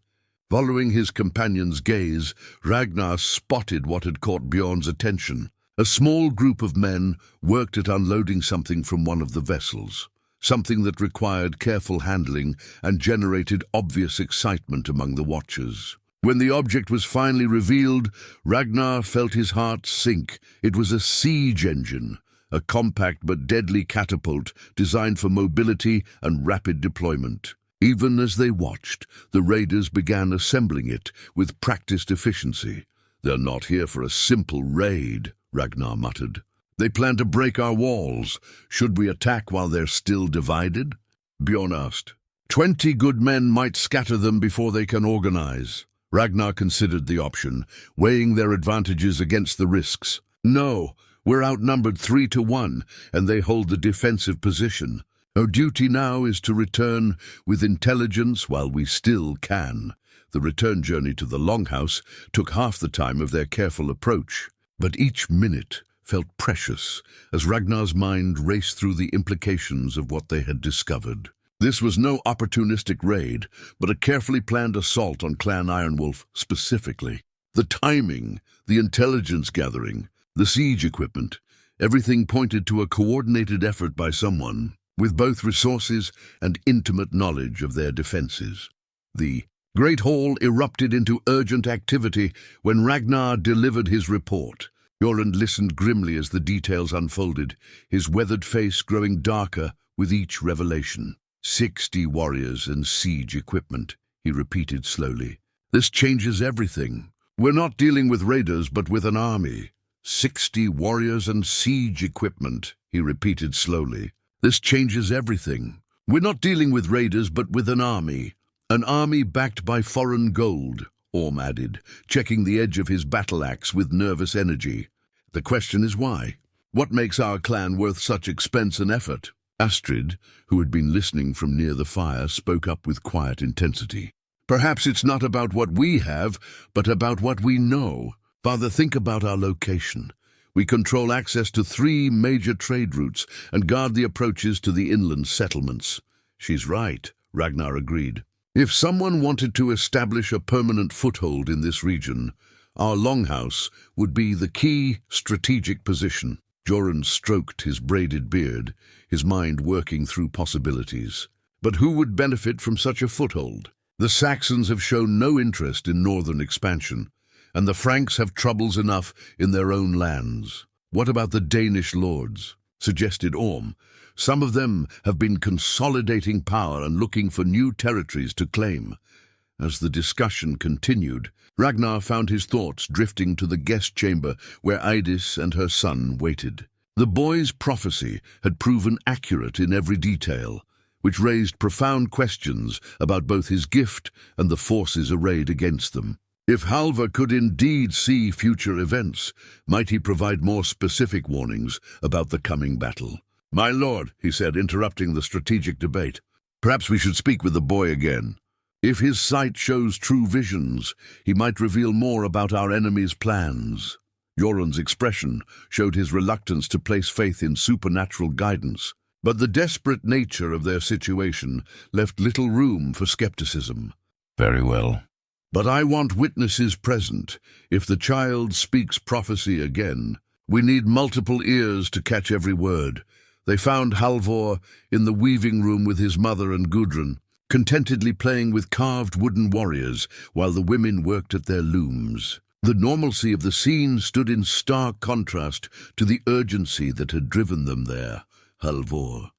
Following his companion's gaze, Ragnar spotted what had caught Bjorn's attention. A small group of men worked at unloading something from one of the vessels, something that required careful handling and generated obvious excitement among the watchers. When the object was finally revealed, Ragnar felt his heart sink. It was a siege engine, a compact but deadly catapult designed for mobility and rapid deployment. Even as they watched, the raiders began assembling it with practiced efficiency. "They're not here for a simple raid," Ragnar muttered. "They plan to break our walls. Should we attack while they're still divided?" Bjorn asked. 20 good men might scatter them before they can organize." Ragnar considered the option, weighing their advantages against the risks. "No, we're outnumbered 3 to 1, and they hold the defensive position. Our duty now is to return with intelligence while we still can." The return journey to the Longhouse took half the time of their careful approach, but each minute felt precious as Ragnar's mind raced through the implications of what they had discovered. This was no opportunistic raid, but a carefully planned assault on Clan Ironwolf specifically. The timing, the intelligence gathering, the siege equipment, everything pointed to a coordinated effort by someone. with both resources and intimate knowledge of their defenses. The Great Hall erupted into urgent activity when Ragnar delivered his report. Jorund listened grimly as the details unfolded, his weathered face growing darker with each revelation. 60 warriors and siege equipment, he repeated slowly. This changes everything. We're not dealing with raiders, but with an army. 60 warriors and siege equipment, he repeated slowly. This changes everything. We're not dealing with raiders, but with an army. An army backed by foreign gold, Orm added, checking the edge of his battle axe with nervous energy. The question is why? What makes our clan worth such expense and effort? Astrid, who had been listening from near the fire, spoke up with quiet intensity. Perhaps it's not about what we have, but about what we know. Father, think about our location. We control access to 3 major trade routes and guard the approaches to the inland settlements. She's right, Ragnar agreed. If someone wanted to establish a permanent foothold in this region, our Longhouse would be the key strategic position. Jorund stroked his braided beard, his mind working through possibilities. But who would benefit from such a foothold? The Saxons have shown no interest in northern expansion, and the Franks have troubles enough in their own lands. What about the Danish lords? Suggested Orm. Some of them have been consolidating power and looking for new territories to claim. As the discussion continued, Ragnar found his thoughts drifting to the guest chamber where Eydis and her son waited. The boy's prophecy had proven accurate in every detail, which raised profound questions about both his gift and the forces arrayed against them. If Halvar could indeed see future events, might he provide more specific warnings about the coming battle? "My lord," he said, interrupting the strategic debate, "perhaps we should speak with the boy again. If his sight shows true visions, he might reveal more about our enemy's plans." Jorund's expression showed his reluctance to place faith in supernatural guidance, but the desperate nature of their situation left little room for skepticism. "Very well. But I want witnesses present. If the child speaks prophecy again, we need multiple ears to catch every word." They found Halvor in the weaving room with his mother and Gudrun, contentedly playing with carved wooden warriors while the women worked at their looms. The normalcy of the scene stood in stark contrast to the urgency that had driven them there. "Halvor,"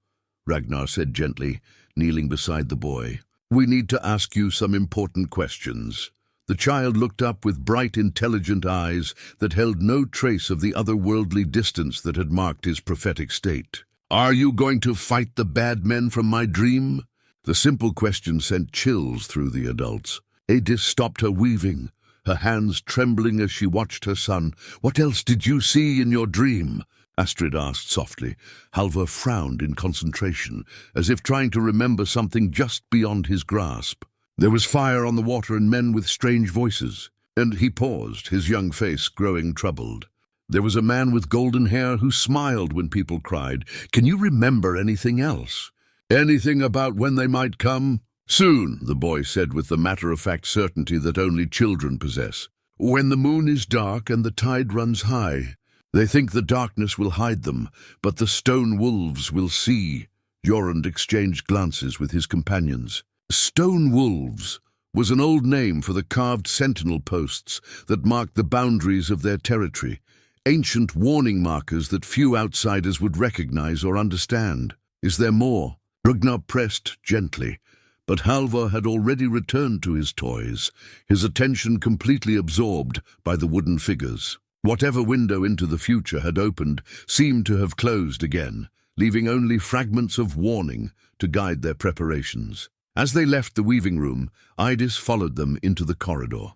Ragnar said gently, kneeling beside the boy, "we need to ask you some important questions." The child looked up with bright, intelligent eyes that held no trace of the otherworldly distance that had marked his prophetic state. "Are you going to fight the bad men from my dream?" The simple question sent chills through the adults. Eydis stopped her weaving, her hands trembling as she watched her son. "What else did you see in your dream?" Astrid asked softly. Halvor frowned in concentration, as if trying to remember something just beyond his grasp. There was fire on the water and men with strange voices. And he paused, his young face growing troubled. There was a man with golden hair who smiled when people cried. "Can you remember anything else?" "Anything about when they might come?" "Soon," the boy said with the matter-of-fact certainty that only children possess. "When the moon is dark and the tide runs high. They think the darkness will hide them, but the stone wolves will see." Jorund exchanged glances with his companions. Stone wolves was an old name for the carved sentinel posts that marked the boundaries of their territory, ancient warning markers that few outsiders would recognize or understand. "Is there more?" Ragnar pressed gently, but Halvor had already returned to his toys, his attention completely absorbed by the wooden figures. Whatever window into the future had opened seemed to have closed again, leaving only fragments of warning to guide their preparations. As they left the weaving room, Eydis followed them into the corridor.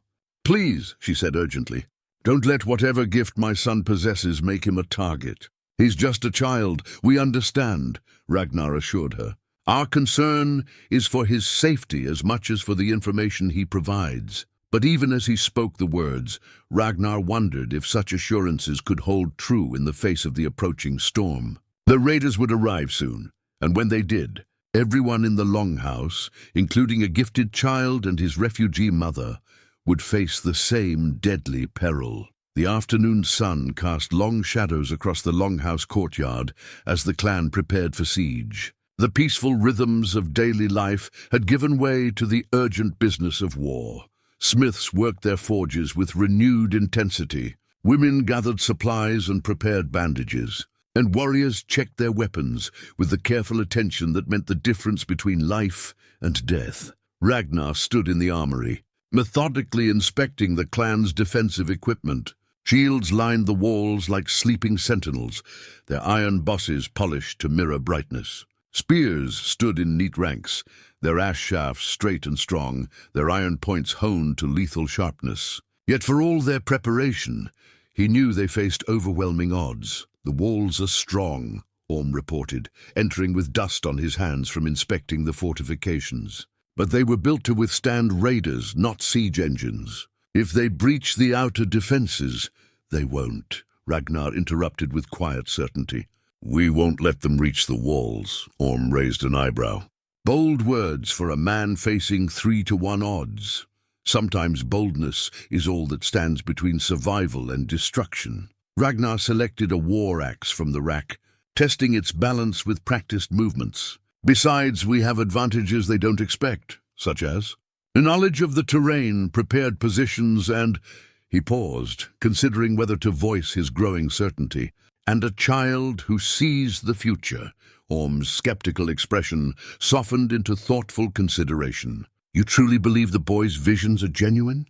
"Please," she said urgently, "don't let whatever gift my son possesses make him a target." "He's just a child, we understand," Ragnar assured her. "Our concern is for his safety as much as for the information he provides." But even as he spoke the words, Ragnar wondered if such assurances could hold true in the face of the approaching storm. The raiders would arrive soon, and when they did, everyone in the Longhouse, including a gifted child and his refugee mother, would face the same deadly peril. The afternoon sun cast long shadows across the Longhouse courtyard as the clan prepared for siege. The peaceful rhythms of daily life had given way to the urgent business of war. Smiths worked their forges with renewed intensity. Women gathered supplies and prepared bandages. And warriors checked their weapons with the careful attention that meant the difference between life and death. Ragnar stood in the armory, methodically inspecting the clan's defensive equipment. Shields lined the walls like sleeping sentinels, their iron bosses polished to mirror brightness. Spears stood in neat ranks, their ash shafts straight and strong, their iron points honed to lethal sharpness. Yet for all their preparation, he knew they faced overwhelming odds. "The walls are strong," Orm reported, entering with dust on his hands from inspecting the fortifications. "But they were built to withstand raiders, not siege engines. If they breach the outer defenses, they won't," Ragnar interrupted with quiet certainty. "We won't let them reach the walls," Orm raised an eyebrow. Bold words for a man facing 3-to-1 odds. Sometimes boldness is all that stands between survival and destruction. Ragnar selected a war axe from the rack, testing its balance with practiced movements. "Besides, we have advantages they don't expect, such as a knowledge of the terrain, prepared positions, and—" He paused, considering whether to voice his growing certainty. "And a child who sees the future." Orm's skeptical expression softened into thoughtful consideration. "You truly believe the boy's visions are genuine?"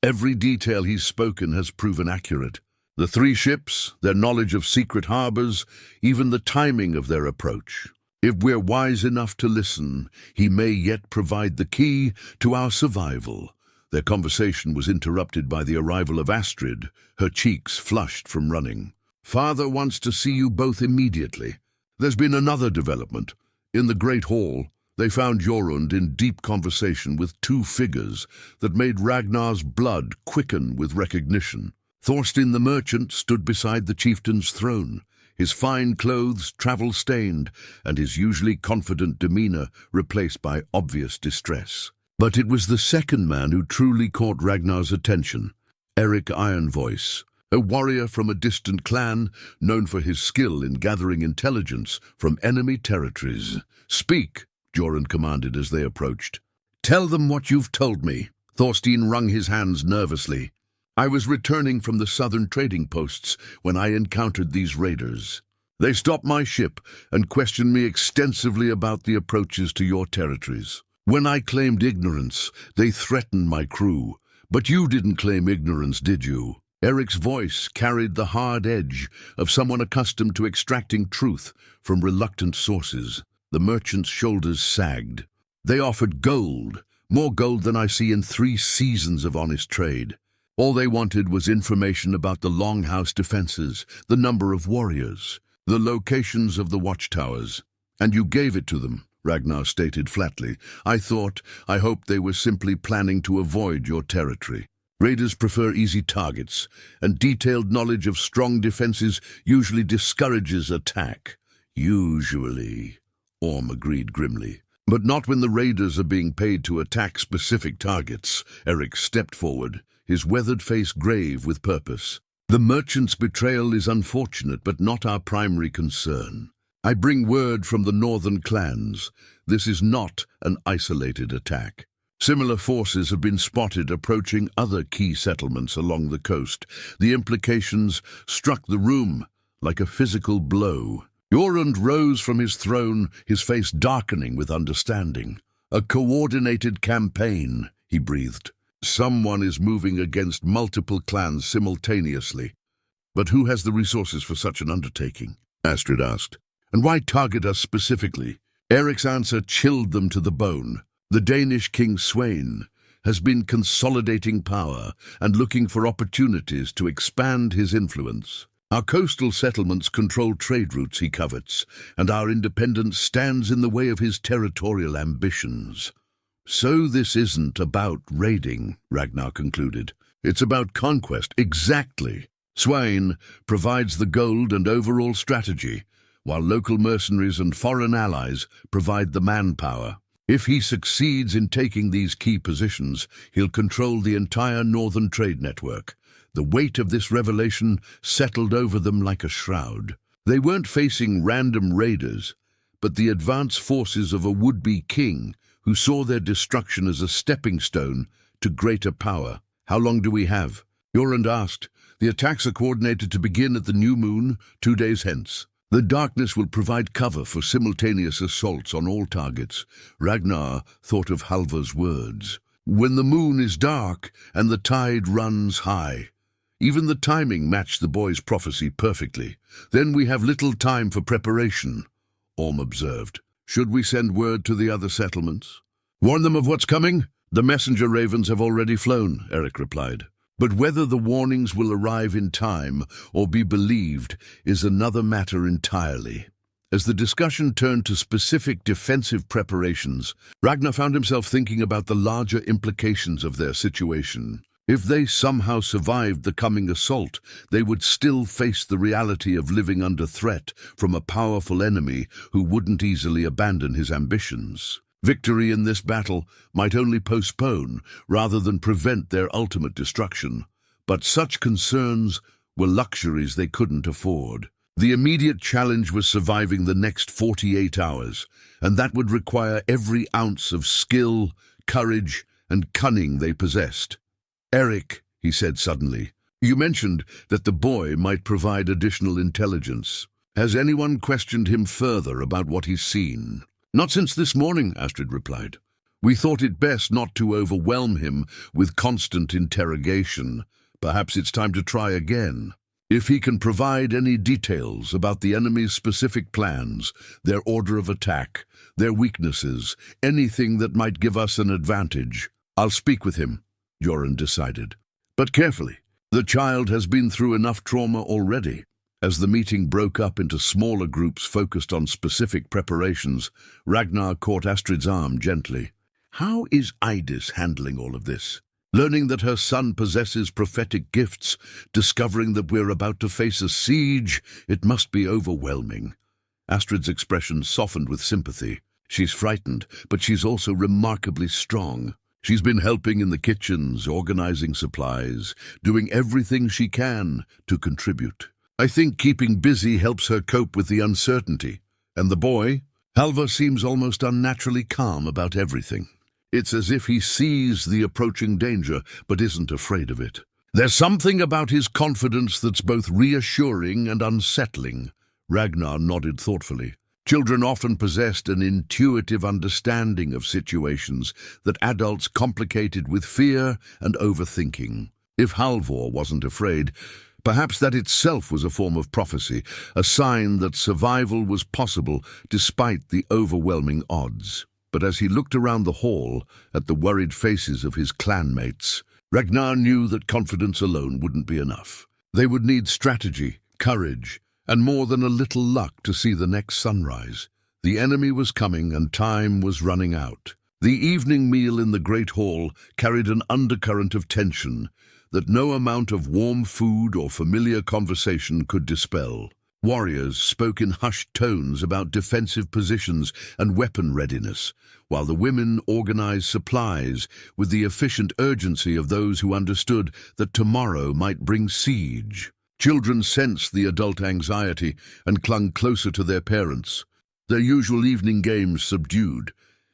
"Every detail he's spoken has proven accurate. The 3 ships, their knowledge of secret harbors, even the timing of their approach. If we're wise enough to listen, he may yet provide the key to our survival." Their conversation was interrupted by the arrival of Astrid, her cheeks flushed from running. "Father wants to see you both immediately. There's been another development. In the Great Hall, they found Jorund in deep conversation with 2 figures that made Ragnar's blood quicken with recognition. Thorstein the merchant stood beside the chieftain's throne, his fine clothes travel-stained and his usually confident demeanor replaced by obvious distress. But it was the second man who truly caught Ragnar's attention, Eric Ironvoice, a warrior from a distant clan known for his skill in gathering intelligence from enemy territories. "Speak," Jorund commanded as they approached. "Tell them what you've told me." Thorstein wrung his hands nervously. "I was returning from the southern trading posts when I encountered these raiders. They stopped my ship and questioned me extensively about the approaches to your territories. When I claimed ignorance, they threatened my crew. But you didn't claim ignorance, did you?" Eric's voice carried the hard edge of someone accustomed to extracting truth from reluctant sources. The merchant's shoulders sagged. "They offered gold, more gold than I see in 3 seasons of honest trade. All they wanted was information about the Longhouse defenses, the number of warriors, the locations of the watchtowers. And you gave it to them," Ragnar stated flatly. I hoped they were simply planning to avoid your territory. Raiders prefer easy targets, and detailed knowledge of strong defenses usually discourages attack." "Usually," Orm agreed grimly. "But not when the raiders are being paid to attack specific targets." Eric stepped forward, his weathered face grave with purpose. "The merchant's betrayal is unfortunate, but not our primary concern. I bring word from the northern clans. This is not an isolated attack. Similar forces have been spotted approaching other key settlements along the coast. The implications struck the room like a physical blow." Jorund rose from his throne, his face darkening with understanding. "A coordinated campaign," he breathed. "Someone is moving against multiple clans simultaneously. But who has the resources for such an undertaking?" Astrid asked. "And why target us specifically?" Eric's answer chilled them to the bone. "The Danish King Sweyn has been consolidating power and looking for opportunities to expand his influence. Our coastal settlements control trade routes he covets, and our independence stands in the way of his territorial ambitions." "So this isn't about raiding," Ragnar concluded. "It's about conquest." "Exactly. Sweyn provides the gold and overall strategy, while local mercenaries and foreign allies provide the manpower. If he succeeds in taking these key positions, he'll control the entire northern trade network." The weight of this revelation settled over them like a shroud. They weren't facing random raiders, but the advance forces of a would-be king who saw their destruction as a stepping stone to greater power. How long do we have? Jorund asked. The attacks are coordinated to begin at the new moon 2 days hence. The darkness will provide cover for simultaneous assaults on all targets. Ragnar thought of Halvar's words. When the moon is dark and the tide runs high. Even the timing matched the boy's prophecy perfectly. Then we have little time for preparation, Orm observed. Should we send word to the other settlements? Warn them of what's coming? The messenger ravens have already flown, Eric replied. But whether the warnings will arrive in time or be believed is another matter entirely. As the discussion turned to specific defensive preparations, Ragnar found himself thinking about the larger implications of their situation. If they somehow survived the coming assault, they would still face the reality of living under threat from a powerful enemy who wouldn't easily abandon his ambitions. Victory in this battle might only postpone rather than prevent their ultimate destruction, but such concerns were luxuries they couldn't afford. The immediate challenge was surviving the next 48 hours, and that would require every ounce of skill, courage, and cunning they possessed. Eric, he said suddenly, you mentioned that the boy might provide additional intelligence. Has anyone questioned him further about what he's seen? Not since this morning, Astrid replied. We thought it best not to overwhelm him with constant interrogation. Perhaps it's time to try again. If he can provide any details about the enemy's specific plans, their order of attack, their weaknesses, anything that might give us an advantage, I'll speak with him, Jorund decided. But carefully. The child has been through enough trauma already. As the meeting broke up into smaller groups focused on specific preparations, Ragnar caught Astrid's arm gently. How is Eydis handling all of this? Learning that her son possesses prophetic gifts, discovering that we're about to face a siege, it must be overwhelming. Astrid's expression softened with sympathy. She's frightened, but she's also remarkably strong. She's been helping in the kitchens, organizing supplies, doing everything she can to contribute. I think keeping busy helps her cope with the uncertainty. And the boy? Halvar seems almost unnaturally calm about everything. It's as if he sees the approaching danger, but isn't afraid of it. There's something about his confidence that's both reassuring and unsettling. Ragnar nodded thoughtfully. Children often possessed an intuitive understanding of situations that adults complicated with fear and overthinking. If Halvor wasn't afraid, perhaps that itself was a form of prophecy, a sign that survival was possible despite the overwhelming odds. But as he looked around the hall at the worried faces of his clanmates, Ragnar knew that confidence alone wouldn't be enough. They would need strategy, courage, and more than a little luck to see the next sunrise. The enemy was coming and time was running out. The evening meal in the great hall carried an undercurrent of tension that no amount of warm food or familiar conversation could dispel. Warriors spoke in hushed tones about defensive positions and weapon readiness, while the women organized supplies with the efficient urgency of those who understood that tomorrow might bring siege. Children sensed the adult anxiety and clung closer to their parents. Their usual evening games subdued.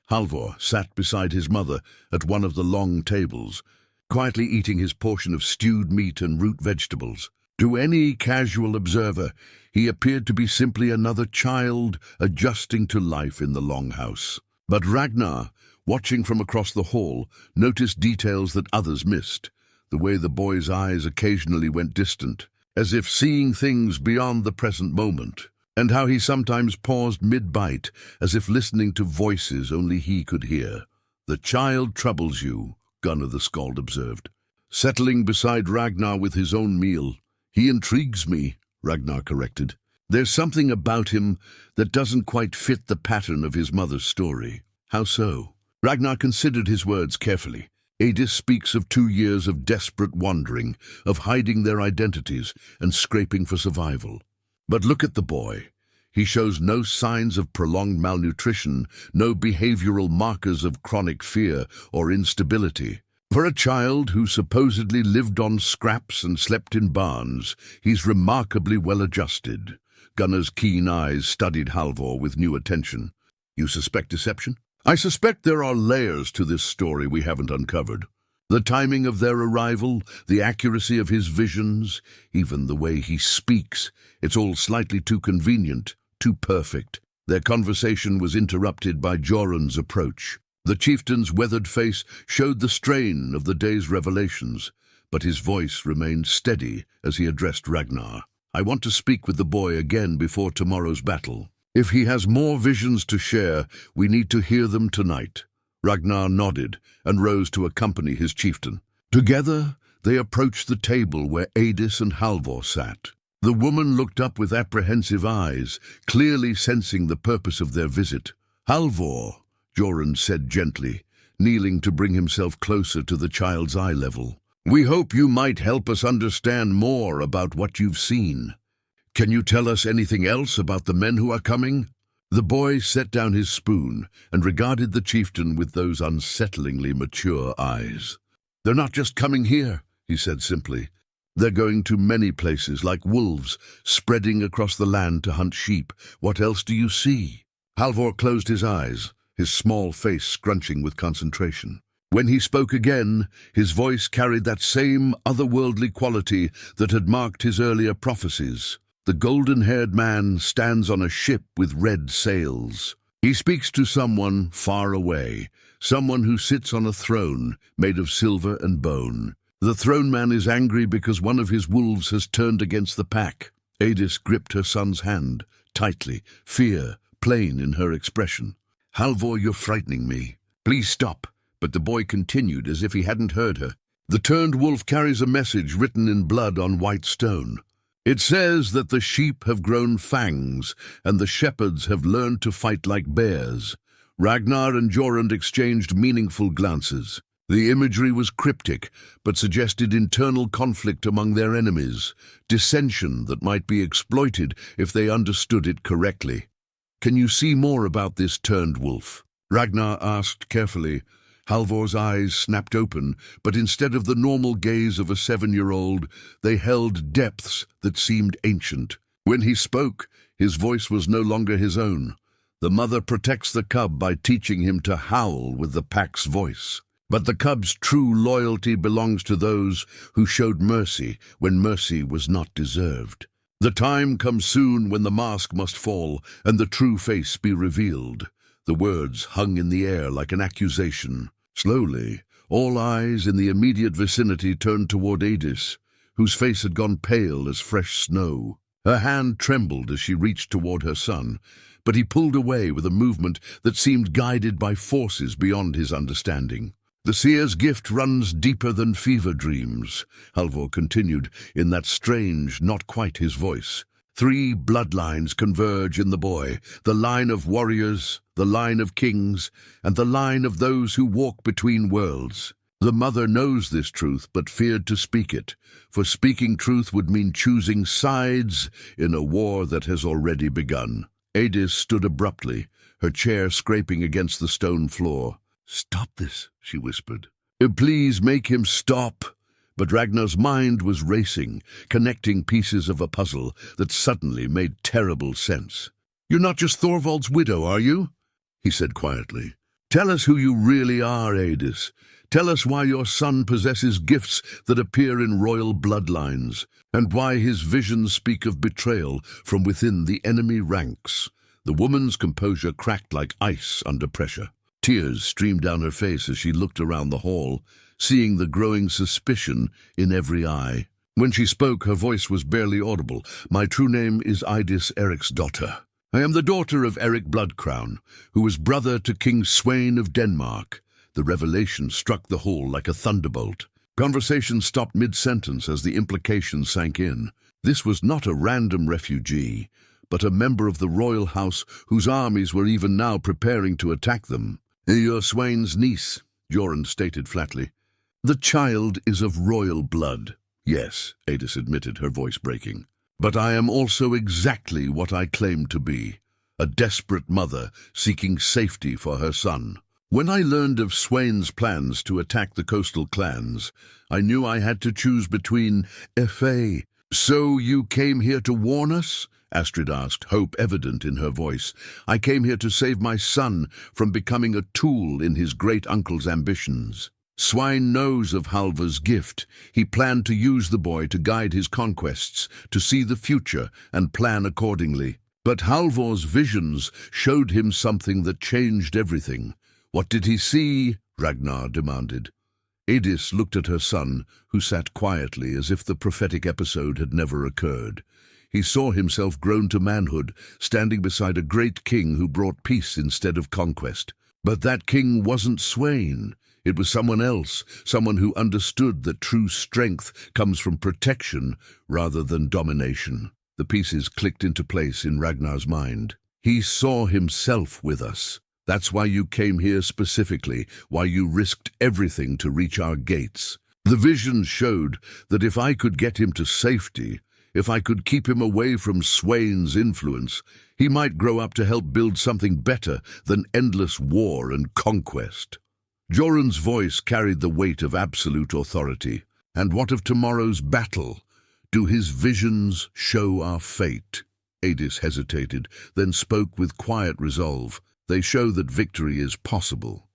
Halvor sat beside his mother at one of the long tables, quietly eating his portion of stewed meat and root vegetables. To any casual observer, he appeared to be simply another child adjusting to life in the Longhouse. But Ragnar, watching from across the hall, noticed details that others missed. The way the boy's eyes occasionally went distant, as if seeing things beyond the present moment, and how he sometimes paused mid-bite, as if listening to voices only he could hear. The child troubles you, Gunnar the Skald observed, settling beside Ragnar with his own meal. He intrigues me, Ragnar corrected. There's something about him that doesn't quite fit the pattern of his mother's story. How so? Ragnar considered his words carefully. Eydis speaks of 2 years of desperate wandering, of hiding their identities and scraping for survival. But look at the boy. He shows no signs of prolonged malnutrition, no behavioral markers of chronic fear or instability. For a child who supposedly lived on scraps and slept in barns, he's remarkably well adjusted. Gunnar's keen eyes studied Halvor with new attention. You suspect deception? I suspect there are layers to this story we haven't uncovered. The timing of their arrival, the accuracy of his visions, even the way he speaks, it's all slightly too convenient, too perfect. Their conversation was interrupted by Jorun's approach. The chieftain's weathered face showed the strain of the day's revelations, but his voice remained steady as he addressed Ragnar. I want to speak with the boy again before tomorrow's battle. If he has more visions to share, we need to hear them tonight. Ragnar nodded and rose to accompany his chieftain. Together, they approached the table where Eydis and Halvor sat. The woman looked up with apprehensive eyes, clearly sensing the purpose of their visit. Halvor, Jorun said gently, kneeling to bring himself closer to the child's eye level. We hope you might help us understand more about what you've seen. Can you tell us anything else about the men who are coming? The boy set down his spoon and regarded the chieftain with those unsettlingly mature eyes. They're not just coming here, he said simply. They're going to many places like wolves, spreading across the land to hunt sheep. What else do you see? Halvor closed his eyes, his small face scrunching with concentration. When he spoke again, his voice carried that same otherworldly quality that had marked his earlier prophecies. The golden-haired man stands on a ship with red sails. He speaks to someone far away, someone who sits on a throne made of silver and bone. The throne man is angry because one of his wolves has turned against the pack. Eydis gripped her son's hand, tightly, fear plain in her expression. Halvor, you're frightening me. Please stop. But the boy continued as if he hadn't heard her. The turned wolf carries a message written in blood on white stone. It says that the sheep have grown fangs and the shepherds have learned to fight like bears. Ragnar and Jorund exchanged meaningful glances. The imagery was cryptic, but suggested internal conflict among their enemies, dissension that might be exploited if they understood it correctly. Can you see more about this turned wolf? Ragnar asked carefully. Halvor's eyes snapped open, but instead of the normal gaze of a 7-year-old, they held depths that seemed ancient. When he spoke, his voice was no longer his own. The mother protects the cub by teaching him to howl with the pack's voice. But the cub's true loyalty belongs to those who showed mercy when mercy was not deserved. The time comes soon when the mask must fall and the true face be revealed. The words hung in the air like an accusation. Slowly, all eyes in the immediate vicinity turned toward Eydis, whose face had gone pale as fresh snow. Her hand trembled as she reached toward her son, but he pulled away with a movement that seemed guided by forces beyond his understanding. The seer's gift runs deeper than fever dreams, Halvor continued in that strange, not quite his voice. 3 bloodlines converge in the boy, the line of warriors, the line of kings, and the line of those who walk between worlds. The mother knows this truth but feared to speak it, for speaking truth would mean choosing sides in a war that has already begun. Eydis stood abruptly, her chair scraping against the stone floor. "Stop this," she whispered. "Please make him stop." But Ragnar's mind was racing, connecting pieces of a puzzle that suddenly made terrible sense. "You're not just Thorvald's widow, are you?" he said quietly. "Tell us who you really are, Eydis. Tell us why your son possesses gifts that appear in royal bloodlines, and why his visions speak of betrayal from within the enemy ranks." The woman's composure cracked like ice under pressure. Tears streamed down her face as she looked around the hall, seeing the growing suspicion in every eye. When she spoke, her voice was barely audible. "My true name is Eydis Eriksdottir. I am the daughter of Erik Bloodcrown, who was brother to King Sweyn of Denmark." The revelation struck the hall like a thunderbolt. Conversation stopped mid-sentence as the implications sank in. This was not a random refugee, but a member of the royal house whose armies were even now preparing to attack them. "You're Sweyn's niece," Jorund stated flatly. "The child is of royal blood." "Yes," Eydis admitted, her voice breaking. "But I am also exactly what I claim to be, a desperate mother seeking safety for her son. When I learned of Sweyn's plans to attack the coastal clans, I knew I had to choose between Fa. So you came here to warn us?" Astrid asked, hope evident in her voice. "I came here to save my son from becoming a tool in his great-uncle's ambitions." Swine knows of Halvar's gift. He planned to use the boy to guide his conquests, to see the future and plan accordingly. But Halvor's visions showed him something that changed everything. "What did he see?" Ragnar demanded. Eydis looked at her son, who sat quietly as if the prophetic episode had never occurred. He saw himself grown to manhood, standing beside a great king who brought peace instead of conquest. But that king wasn't Sweyn. It was someone else, someone who understood that true strength comes from protection rather than domination. The pieces clicked into place in Ragnar's mind. He saw himself with us. That's why you came here specifically, why you risked everything to reach our gates. The vision showed that if I could get him to safety, if I could keep him away from Sweyn's influence, he might grow up to help build something better than endless war and conquest. Jorun's voice carried the weight of absolute authority. And what of tomorrow's battle? Do his visions show our fate? Eydis hesitated, then spoke with quiet resolve. They show that victory is possible,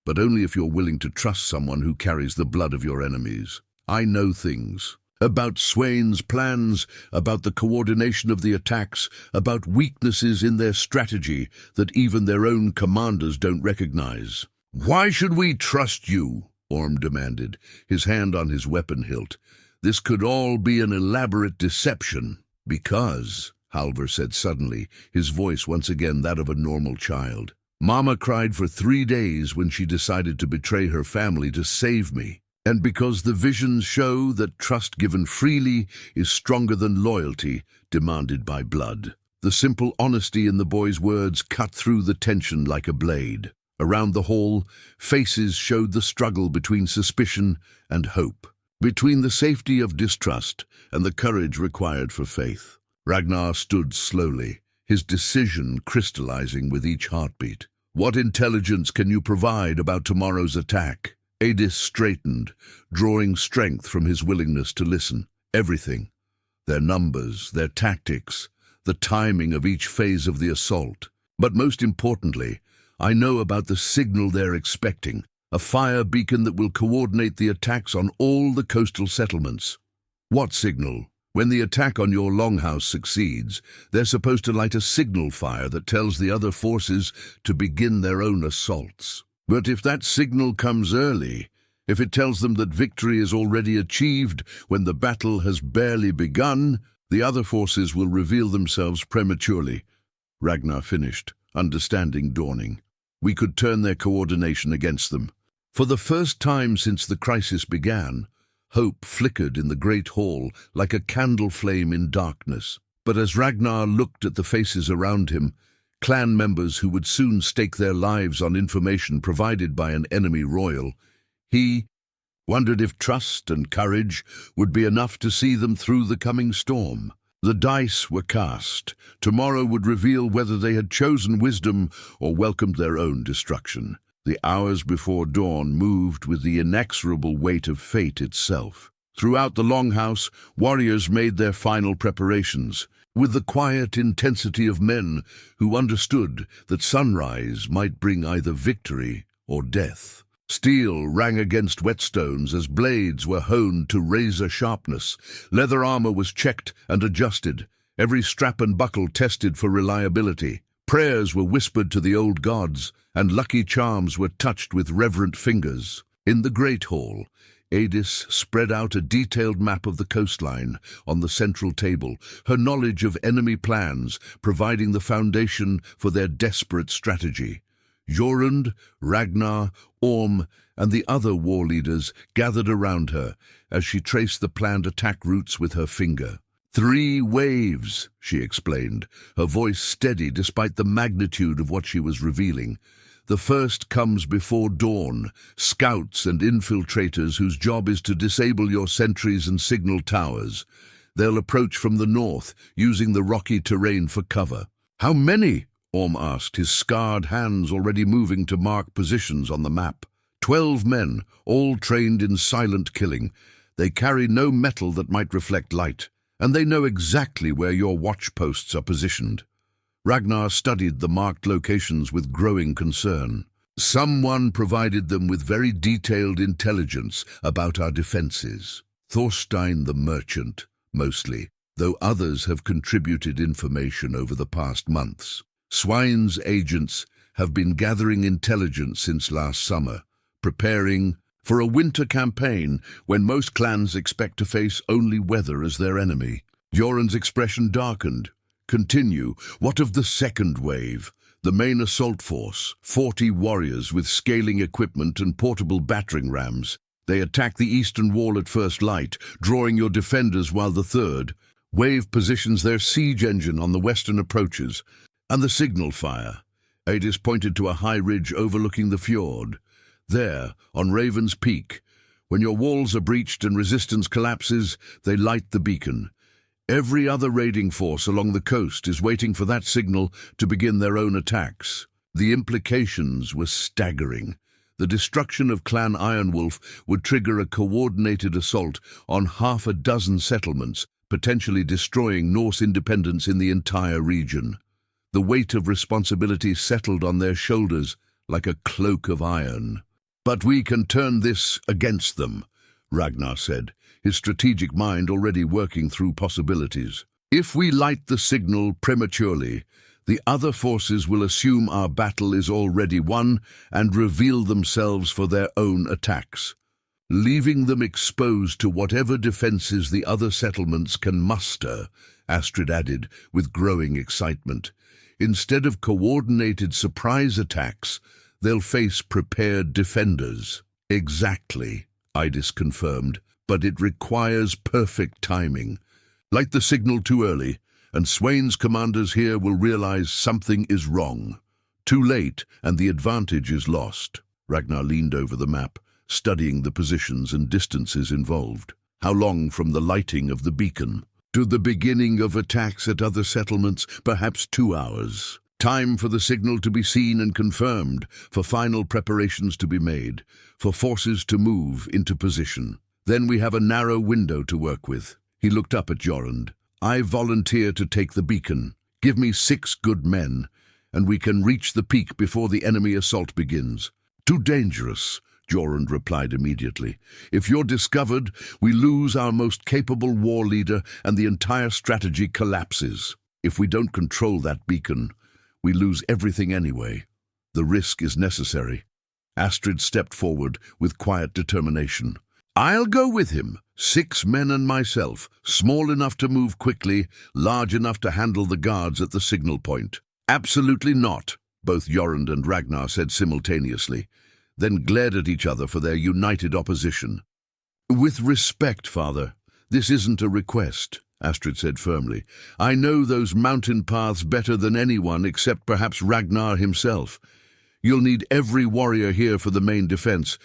but only if you're willing to trust someone who carries the blood of your enemies. I know things. About Sweyn's plans, about the coordination of the attacks, about weaknesses in their strategy that even their own commanders don't recognize. "Why should we trust you?" Orm demanded, his hand on his weapon hilt. "This could all be an elaborate deception." "Because," Halvar said suddenly, his voice once again that of a normal child, "Mama cried for 3 days when she decided to betray her family to save me. And because the visions show that trust given freely is stronger than loyalty demanded by blood." The simple honesty in the boy's words cut through the tension like a blade. Around the hall, faces showed the struggle between suspicion and hope, between the safety of distrust and the courage required for faith. Ragnar stood slowly, his decision crystallizing with each heartbeat. "What intelligence can you provide about tomorrow's attack?" Eydis straightened, drawing strength from his willingness to listen. "Everything. Their numbers, their tactics, the timing of each phase of the assault. But most importantly, I know about the signal they're expecting, a fire beacon that will coordinate the attacks on all the coastal settlements." "What signal?" "When the attack on your Longhouse succeeds, they're supposed to light a signal fire that tells the other forces to begin their own assaults. But if that signal comes early, if it tells them that victory is already achieved when the battle has barely begun, the other forces will reveal themselves prematurely." Ragnar finished, understanding dawning. "We could turn their coordination against them." For the first time since the crisis began, hope flickered in the great hall like a candle flame in darkness. But as Ragnar looked at the faces around him, clan members who would soon stake their lives on information provided by an enemy royal, he wondered if trust and courage would be enough to see them through the coming storm. The dice were cast. Tomorrow would reveal whether they had chosen wisdom or welcomed their own destruction. The hours before dawn moved with the inexorable weight of fate itself. Throughout the Longhouse, warriors made their final preparations, with the quiet intensity of men who understood that sunrise might bring either victory or death. Steel rang against whetstones as blades were honed to razor sharpness. Leather armor was checked and adjusted, every strap and buckle tested for reliability. Prayers were whispered to the old gods, and lucky charms were touched with reverent fingers. In the great hall, Eydis spread out a detailed map of the coastline on the central table, her knowledge of enemy plans providing the foundation for their desperate strategy. Jorund, Ragnar, Orm, and the other war leaders gathered around her as she traced the planned attack routes with her finger. 3 waves, she explained, her voice steady despite the magnitude of what she was revealing. The first comes before dawn, scouts and infiltrators whose job is to disable your sentries and signal towers. They'll approach from the north, using the rocky terrain for cover. "How many?" Orm asked, his scarred hands already moving to mark positions on the map. 12 men, all trained in silent killing. They carry no metal that might reflect light, and they know exactly where your watch posts are positioned. Ragnar studied the marked locations with growing concern. Someone provided them with very detailed intelligence about our defenses. Thorstein the merchant, mostly, though others have contributed information over the past months. Swine's agents have been gathering intelligence since last summer, preparing for a winter campaign when most clans expect to face only weather as their enemy. Joran's expression darkened. Continue. What of the second wave? The main assault force, 40 warriors with scaling equipment and portable battering rams. They attack the eastern wall at first light, drawing your defenders, while the third wave positions their siege engine on the western approaches. And the signal fire. Eydis pointed to a high ridge overlooking the fjord. There, on Raven's Peak, when your walls are breached and resistance collapses, they light the beacon. Every other raiding force along the coast is waiting for that signal to begin their own attacks. The implications were staggering. The destruction of Clan Ironwolf would trigger a coordinated assault on half a dozen settlements, potentially destroying Norse independence in the entire region. The weight of responsibility settled on their shoulders like a cloak of iron. But we can turn this against them, Ragnar said, his strategic mind already working through possibilities. If we light the signal prematurely, the other forces will assume our battle is already won and reveal themselves for their own attacks, leaving them exposed to whatever defenses the other settlements can muster, Astrid added with growing excitement. Instead of coordinated surprise attacks, they'll face prepared defenders. Exactly, Eydis confirmed, but it requires perfect timing. Light the signal too early, and Swain's commanders here will realize something is wrong. Too late, and the advantage is lost. Ragnar leaned over the map, studying the positions and distances involved. How long from the lighting of the beacon to the beginning of attacks at other settlements? Perhaps 2 hours. Time for the signal to be seen and confirmed, for final preparations to be made, for forces to move into position. Then we have a narrow window to work with. He looked up at Jorund. I volunteer to take the beacon. Give me 6 good men, and we can reach the peak before the enemy assault begins. Too dangerous, Jorund replied immediately. If you're discovered, we lose our most capable war leader and the entire strategy collapses. If we don't control that beacon, we lose everything anyway. The risk is necessary. Astrid stepped forward with quiet determination. I'll go with him. 6 men and myself, small enough to move quickly, large enough to handle the guards at the signal point. Absolutely not, both Jorund and Ragnar said simultaneously, then glared at each other for their united opposition. With respect, father, this isn't a request, Astrid said firmly. I know those mountain paths better than anyone except perhaps Ragnar himself. You'll need every warrior here for the main defense,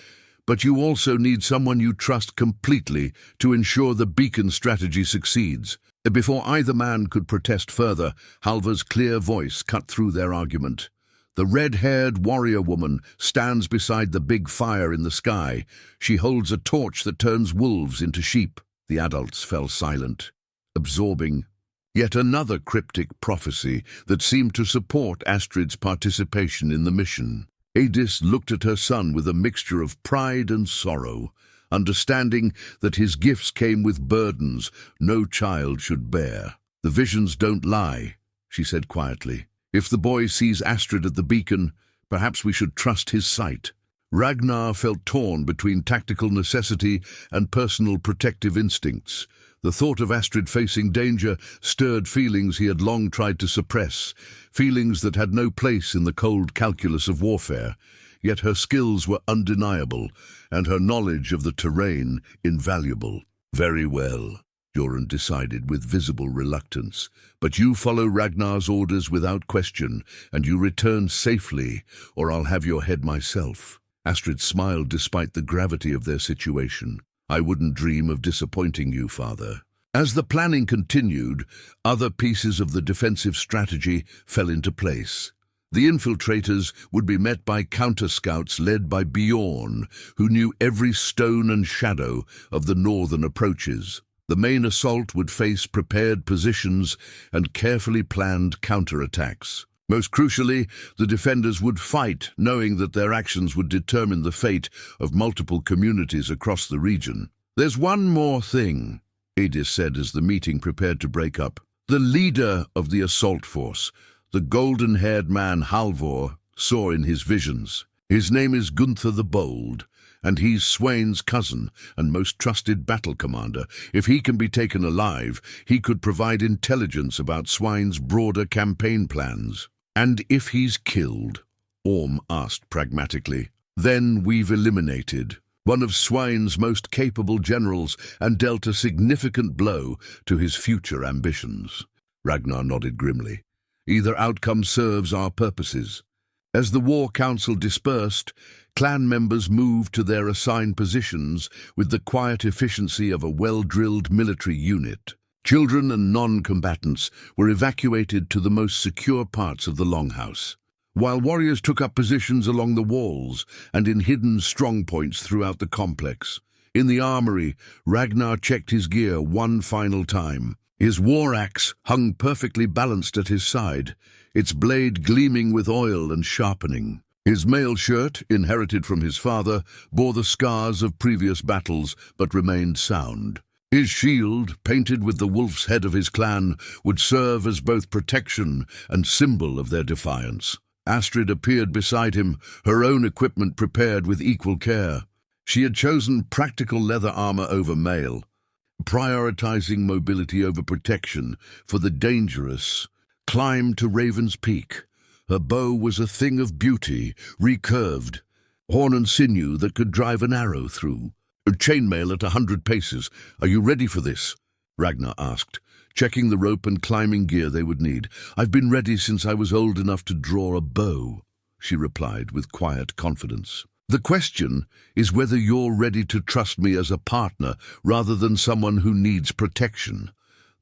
but you also need someone you trust completely to ensure the beacon strategy succeeds. Before either man could protest further, Halvar's clear voice cut through their argument. The red-haired warrior woman stands beside the big fire in the sky. She holds a torch that turns wolves into sheep. The adults fell silent, absorbing yet another cryptic prophecy that seemed to support Astrid's participation in the mission. Eydis looked at her son with a mixture of pride and sorrow, understanding that his gifts came with burdens no child should bear. The visions don't lie, she said quietly. If the boy sees Astrid at the beacon, perhaps we should trust his sight. Ragnar felt torn between tactical necessity and personal protective instincts. The thought of Astrid facing danger stirred feelings he had long tried to suppress, feelings that had no place in the cold calculus of warfare. Yet her skills were undeniable, and her knowledge of the terrain invaluable. Very well, Jorund decided with visible reluctance. But you follow Ragnar's orders without question, and you return safely, or I'll have your head myself. Astrid smiled despite the gravity of their situation. I wouldn't dream of disappointing you, father. As the planning continued, other pieces of the defensive strategy fell into place. The infiltrators would be met by counter-scouts led by Bjorn, who knew every stone and shadow of the northern approaches. The main assault would face prepared positions and carefully planned counterattacks. Most crucially, the defenders would fight, knowing that their actions would determine the fate of multiple communities across the region. "There's one more thing," Eydis said as the meeting prepared to break up. "The leader of the assault force, the golden-haired man Halvor, saw in his visions. His name is Gunther the Bold, and he's Sweyn's cousin and most trusted battle commander. If he can be taken alive, he could provide intelligence about Sweyn's broader campaign plans." "And if he's killed?" Orm asked pragmatically. "Then we've eliminated one of Sweyn's most capable generals and dealt a significant blow to his future ambitions." Ragnar nodded grimly. "Either outcome serves our purposes." As the war council dispersed, clan members moved to their assigned positions with the quiet efficiency of a well-drilled military unit. Children and non-combatants were evacuated to the most secure parts of the Longhouse, while warriors took up positions along the walls and in hidden strongpoints throughout the complex. In the armory, Ragnar checked his gear one final time. His war axe hung perfectly balanced at his side, its blade gleaming with oil and sharpening. His mail shirt, inherited from his father, bore the scars of previous battles but remained sound. His shield, painted with the wolf's head of his clan, would serve as both protection and symbol of their defiance. Astrid appeared beside him, her own equipment prepared with equal care. She had chosen practical leather armor over mail, prioritizing mobility over protection for the dangerous climb to Raven's Peak. Her bow was a thing of beauty, recurved, horn and sinew that could drive an arrow through. "Chainmail at 100 paces. Are you ready for this?" Ragnar asked, checking the rope and climbing gear they would need. "I've been ready since I was old enough to draw a bow," she replied with quiet confidence. "The question is whether you're ready to trust me as a partner rather than someone who needs protection."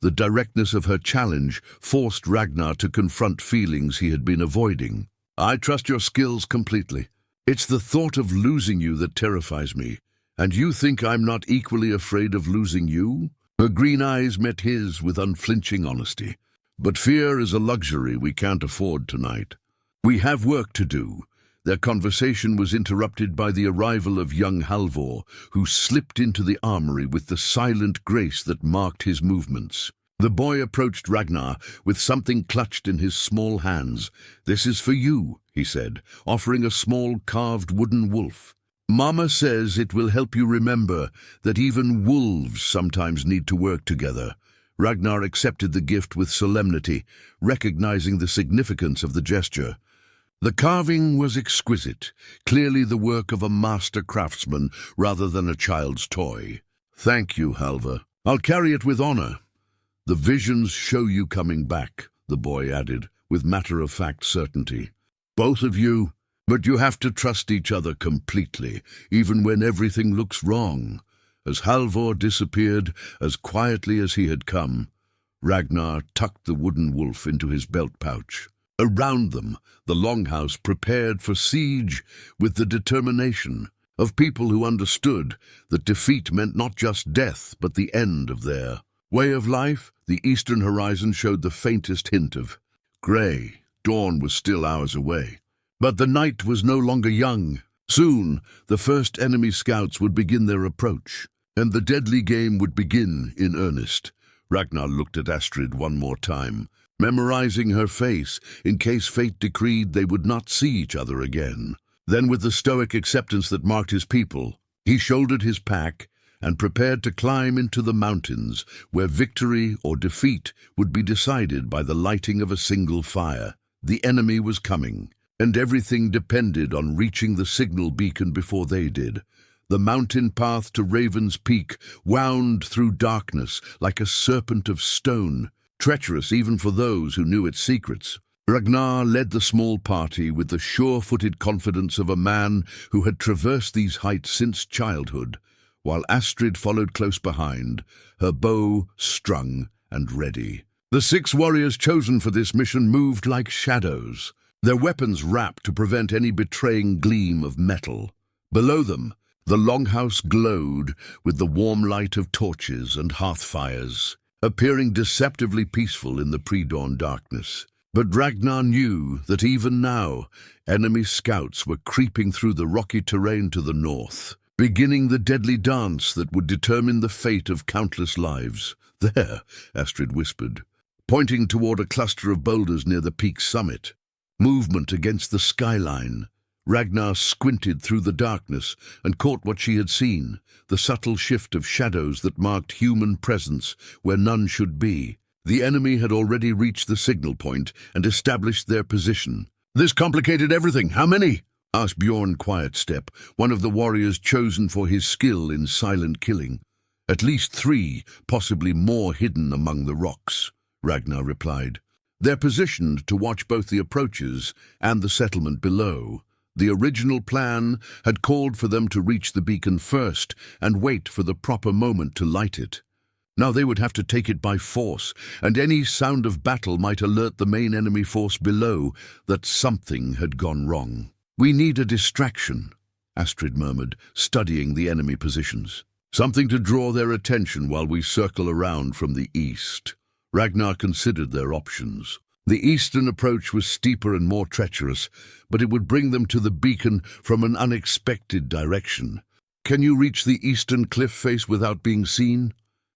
The directness of her challenge forced Ragnar to confront feelings he had been avoiding. "I trust your skills completely. It's the thought of losing you that terrifies me. And you think I'm not equally afraid of losing you?" Her green eyes met his with unflinching honesty. "But fear is a luxury we can't afford tonight. We have work to do." Their conversation was interrupted by the arrival of young Halvor, who slipped into the armory with the silent grace that marked his movements. The boy approached Ragnar with something clutched in his small hands. "This is for you," he said, offering a small carved wooden wolf. "Mama says it will help you remember that even wolves sometimes need to work together." Ragnar accepted the gift with solemnity, recognizing the significance of the gesture. The carving was exquisite, clearly the work of a master craftsman rather than a child's toy. "Thank you, Halvor. I'll carry it with honor." "The visions show you coming back," the boy added, with matter-of-fact certainty. "Both of you. But you have to trust each other completely, even when everything looks wrong." As Halvor disappeared as quietly as he had come, Ragnar tucked the wooden wolf into his belt pouch. Around them, the Longhouse prepared for siege with the determination of people who understood that defeat meant not just death, but the end of their way of life. The eastern horizon showed the faintest hint of grey. Dawn was still hours away. But the night was no longer young. Soon, the first enemy scouts would begin their approach, and the deadly game would begin in earnest. Ragnar looked at Astrid one more time, memorizing her face in case fate decreed they would not see each other again. Then, with the stoic acceptance that marked his people, he shouldered his pack and prepared to climb into the mountains, where victory or defeat would be decided by the lighting of a single fire. The enemy was coming, and everything depended on reaching the signal beacon before they did. The mountain path to Raven's Peak wound through darkness like a serpent of stone, treacherous even for those who knew its secrets. Ragnar led the small party with the sure-footed confidence of a man who had traversed these heights since childhood, while Astrid followed close behind, her bow strung and ready. The 6 warriors chosen for this mission moved like shadows, their weapons wrapped to prevent any betraying gleam of metal. Below them, The Longhouse glowed with the warm light of torches and hearth fires, appearing deceptively peaceful in the pre-dawn darkness. But Ragnar knew that even now, enemy scouts were creeping through the rocky terrain to the north, beginning the deadly dance that would determine the fate of countless lives. "There," Astrid whispered, pointing toward a cluster of boulders near the peak's summit. Movement against the skyline. Ragnar squinted through the darkness and caught what she had seen, the subtle shift of shadows that marked human presence where none should be. The enemy had already reached the signal point and established their position. "This complicated everything. How many?" asked Bjorn Quietstep, one of the warriors chosen for his skill in silent killing. "At least 3, possibly more hidden among the rocks," Ragnar replied. "They're positioned to watch both the approaches and the settlement below. The original plan had called for them to reach the beacon first and wait for the proper moment to light it. Now they would have to take it by force, and any sound of battle might alert the main enemy force below that something had gone wrong. "We need a distraction," Astrid murmured, studying the enemy positions. "Something to draw their attention while we circle around from the east." Ragnar considered their options. The eastern approach was steeper and more treacherous, but it would bring them to the beacon from an unexpected direction. "Can you reach the eastern cliff face without being seen?"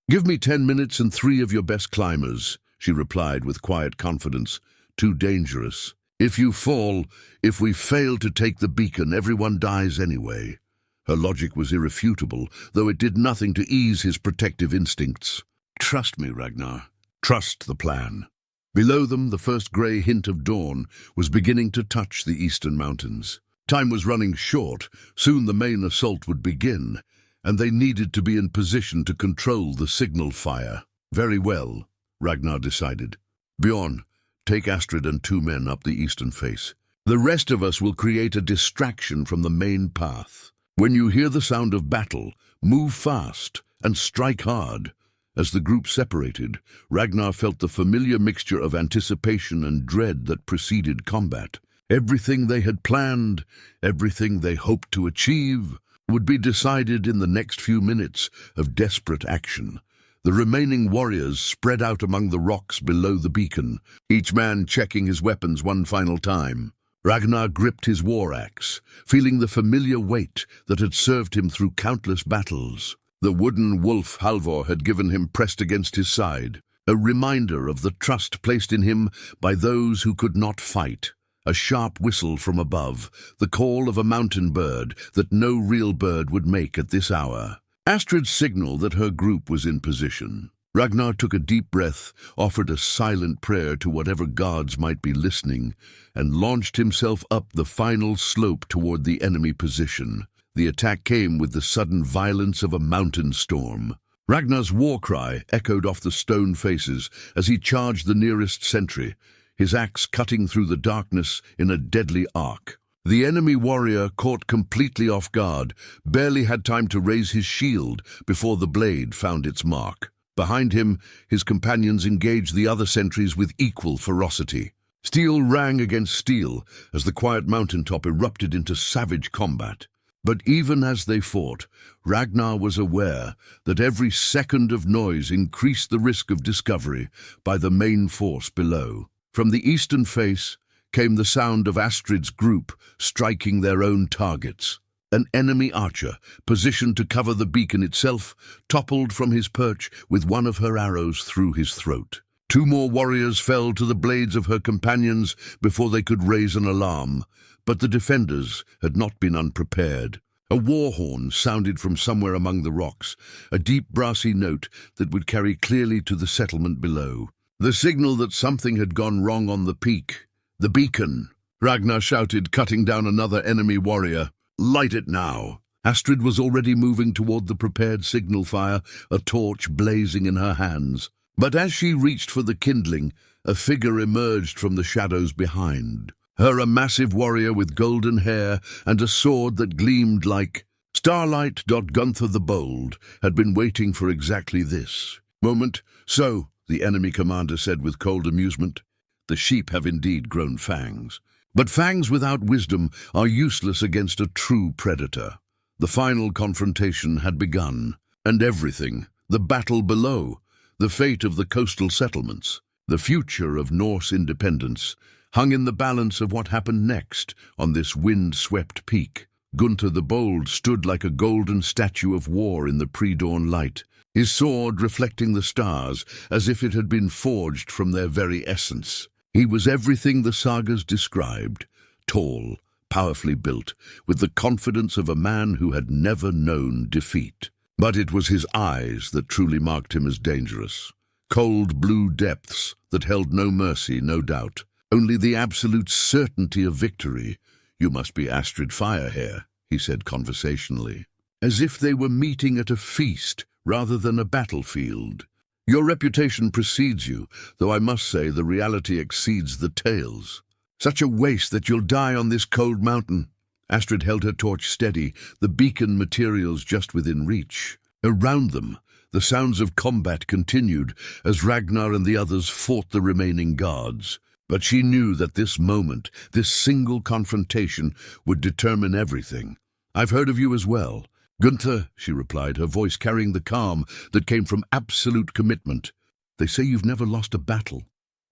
"Give me 10 minutes and 3 of your best climbers," she replied with quiet confidence. "Too dangerous. If we fail to take the beacon, everyone dies anyway." Her logic was irrefutable, though it did nothing to ease his protective instincts. "Trust me, Ragnar. Trust the plan." Below them, the first grey hint of dawn was beginning to touch the eastern mountains. Time was running short. Soon the main assault would begin, and they needed to be in position to control the signal fire. "Very well," Ragnar decided. "Bjorn, take Astrid and 2 men up the eastern face. The rest of us will create a distraction from the main path. When you hear the sound of battle, move fast and strike hard." As the group separated, Ragnar felt the familiar mixture of anticipation and dread that preceded combat. Everything they had planned, everything they hoped to achieve, would be decided in the next few minutes of desperate action. The remaining warriors spread out among the rocks below the beacon, each man checking his weapons one final time. Ragnar gripped his war axe, feeling the familiar weight that had served him through countless battles. The wooden wolf Halvor had given him pressed against his side, a reminder of the trust placed in him by those who could not fight. A sharp whistle from above, the call of a mountain bird that no real bird would make at this hour. Astrid signaled that her group was in position. Ragnar took a deep breath, offered a silent prayer to whatever gods might be listening, and launched himself up the final slope toward the enemy position. The attack came with the sudden violence of a mountain storm. Ragnar's war cry echoed off the stone faces as he charged the nearest sentry, his axe cutting through the darkness in a deadly arc. The enemy warrior, caught completely off guard, barely had time to raise his shield before the blade found its mark. Behind him, his companions engaged the other sentries with equal ferocity. Steel rang against steel as the quiet mountaintop erupted into savage combat. But even as they fought, Ragnar was aware that every second of noise increased the risk of discovery by the main force below. From the eastern face came the sound of Astrid's group striking their own targets. An enemy archer, positioned to cover the beacon itself, toppled from his perch with one of her arrows through his throat. 2 more warriors fell to the blades of her companions before they could raise an alarm. But the defenders had not been unprepared. A war horn sounded from somewhere among the rocks, a deep brassy note that would carry clearly to the settlement below. The signal that something had gone wrong on the peak. "The beacon!" Ragnar shouted, cutting down another enemy warrior. "Light it now!" Astrid was already moving toward the prepared signal fire, a torch blazing in her hands. But as she reached for the kindling, a figure emerged from the shadows behind. Her a massive warrior with golden hair and a sword that gleamed like starlight. Gunther the Bold had been waiting for exactly this moment. "So," the enemy commander said with cold amusement, "the sheep have indeed grown fangs. But fangs without wisdom are useless against a true predator." The final confrontation had begun, and everything, the battle below, the fate of the coastal settlements, the future of Norse independence, hung in the balance of what happened next on this wind-swept peak. Gunther the Bold stood like a golden statue of war in the pre-dawn light, his sword reflecting the stars as if it had been forged from their very essence. He was everything the sagas described, tall, powerfully built, with the confidence of a man who had never known defeat. But it was his eyes that truly marked him as dangerous. Cold blue depths that held no mercy, no doubt. Only the absolute certainty of victory. "You must be Astrid Firehair," he said conversationally, as if they were meeting at a feast rather than a battlefield. "Your reputation precedes you, though I must say the reality exceeds the tales. Such a waste that you'll die on this cold mountain." Astrid held her torch steady, the beacon materials just within reach. Around them, the sounds of combat continued as Ragnar and the others fought the remaining guards. But she knew that this moment, this single confrontation, would determine everything. "I've heard of you as well." "Gunther," she replied, her voice carrying the calm that came from absolute commitment. "They say you've never lost a battle."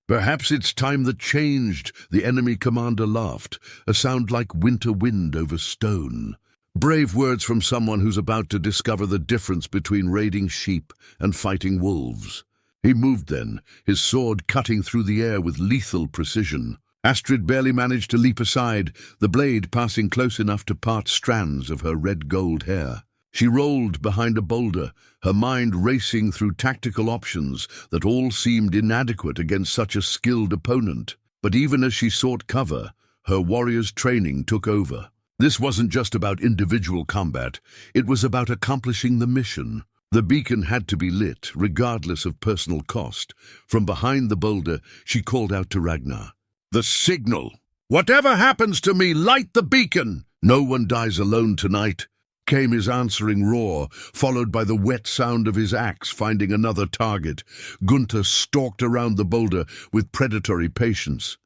"Perhaps it's time that changed," the enemy commander laughed, a sound like winter wind over stone. Brave words from someone who's about to discover the difference between raiding sheep and fighting wolves. He moved then, his sword cutting through the air with lethal precision. Astrid barely managed to leap aside, the blade passing close enough to part strands of her red-gold hair. She rolled behind a boulder, her mind racing through tactical options that all seemed inadequate against such a skilled opponent. But even as she sought cover, her warrior's training took over. This wasn't just about individual combat, it was about accomplishing the mission. The beacon had to be lit, regardless of personal cost. From behind the boulder, she called out to Ragnar. "The signal! Whatever happens to me, light the beacon! No one dies alone tonight," came his answering roar, followed by the wet sound of his axe finding another target. Gunther stalked around the boulder with predatory patience.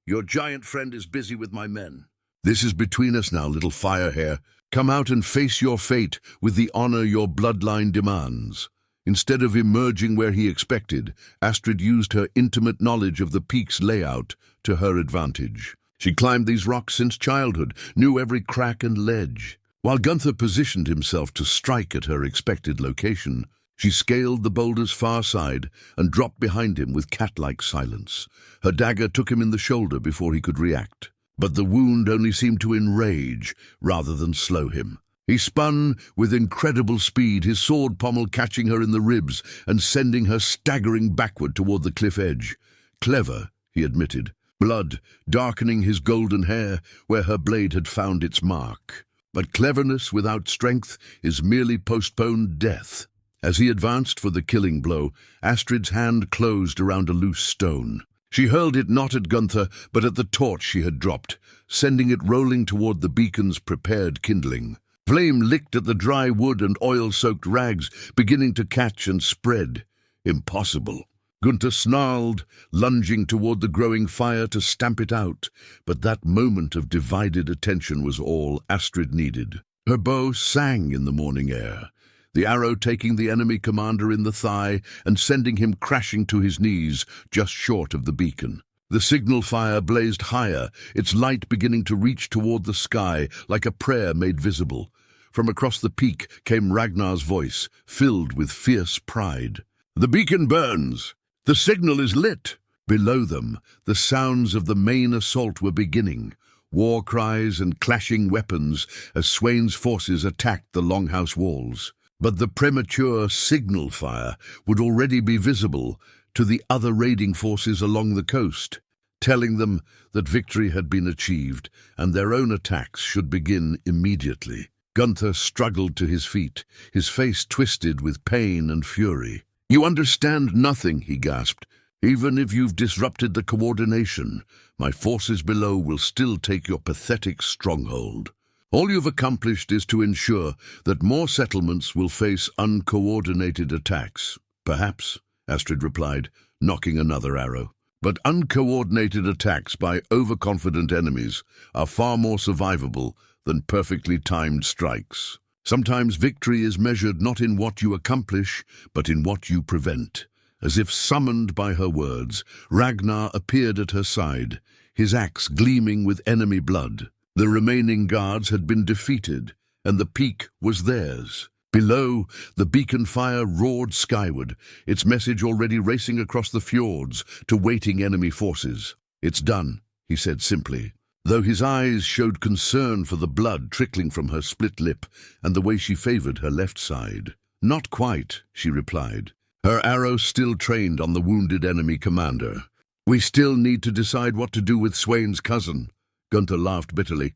"Your giant friend is busy with my men. This is between us now, little Firehair. Come out and face your fate with the honor your bloodline demands." Instead of emerging where he expected, Astrid used her intimate knowledge of the peak's layout to her advantage. She climbed these rocks since childhood, knew every crack and ledge. While Gunther positioned himself to strike at her expected location, she scaled the boulder's far side and dropped behind him with cat-like silence. Her dagger took him in the shoulder before he could react. But the wound only seemed to enrage rather than slow him. He spun with incredible speed, his sword pommel catching her in the ribs and sending her staggering backward toward the cliff edge. "Clever," he admitted, blood darkening his golden hair where her blade had found its mark. But cleverness without strength is merely postponed death. As he advanced for the killing blow, Astrid's hand closed around a loose stone. She hurled it not at Gunther, but at the torch she had dropped, sending it rolling toward the beacon's prepared kindling. Flame licked at the dry wood and oil-soaked rags, beginning to catch and spread. Impossible. Gunther snarled, lunging toward the growing fire to stamp it out, but that moment of divided attention was all Astrid needed. Her bow sang in the morning air, the arrow taking the enemy commander in the thigh and sending him crashing to his knees just short of the beacon. The signal fire blazed higher, its light beginning to reach toward the sky like a prayer made visible. From across the peak came Ragnar's voice, filled with fierce pride. "The beacon burns! The signal is lit!" Below them, the sounds of the main assault were beginning, war cries and clashing weapons as Sweyn's forces attacked the Longhouse walls. But the premature signal fire would already be visible to the other raiding forces along the coast, telling them that victory had been achieved and their own attacks should begin immediately. Gunther struggled to his feet, his face twisted with pain and fury. "You understand nothing," he gasped. "Even if you've disrupted the coordination, my forces below will still take your pathetic stronghold. All you've accomplished is to ensure that more settlements will face uncoordinated attacks." "Perhaps," Astrid replied, nocking another arrow. "But uncoordinated attacks by overconfident enemies are far more survivable than perfectly timed strikes." Sometimes victory is measured not in what you accomplish, but in what you prevent. As if summoned by her words, Ragnar appeared at her side, his axe gleaming with enemy blood. The remaining guards had been defeated, and the peak was theirs. Below, the beacon fire roared skyward, its message already racing across the fjords to waiting enemy forces. "It's done," he said simply, though his eyes showed concern for the blood trickling from her split lip and the way she favored her left side. "Not quite," she replied, her arrow still trained on the wounded enemy commander. "We still need to decide what to do with Sweyn's cousin." Gunther laughed bitterly.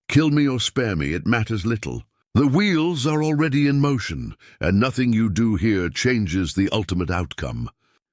"Kill me or spare me, it matters little. The wheels are already in motion, and nothing you do here changes the ultimate outcome.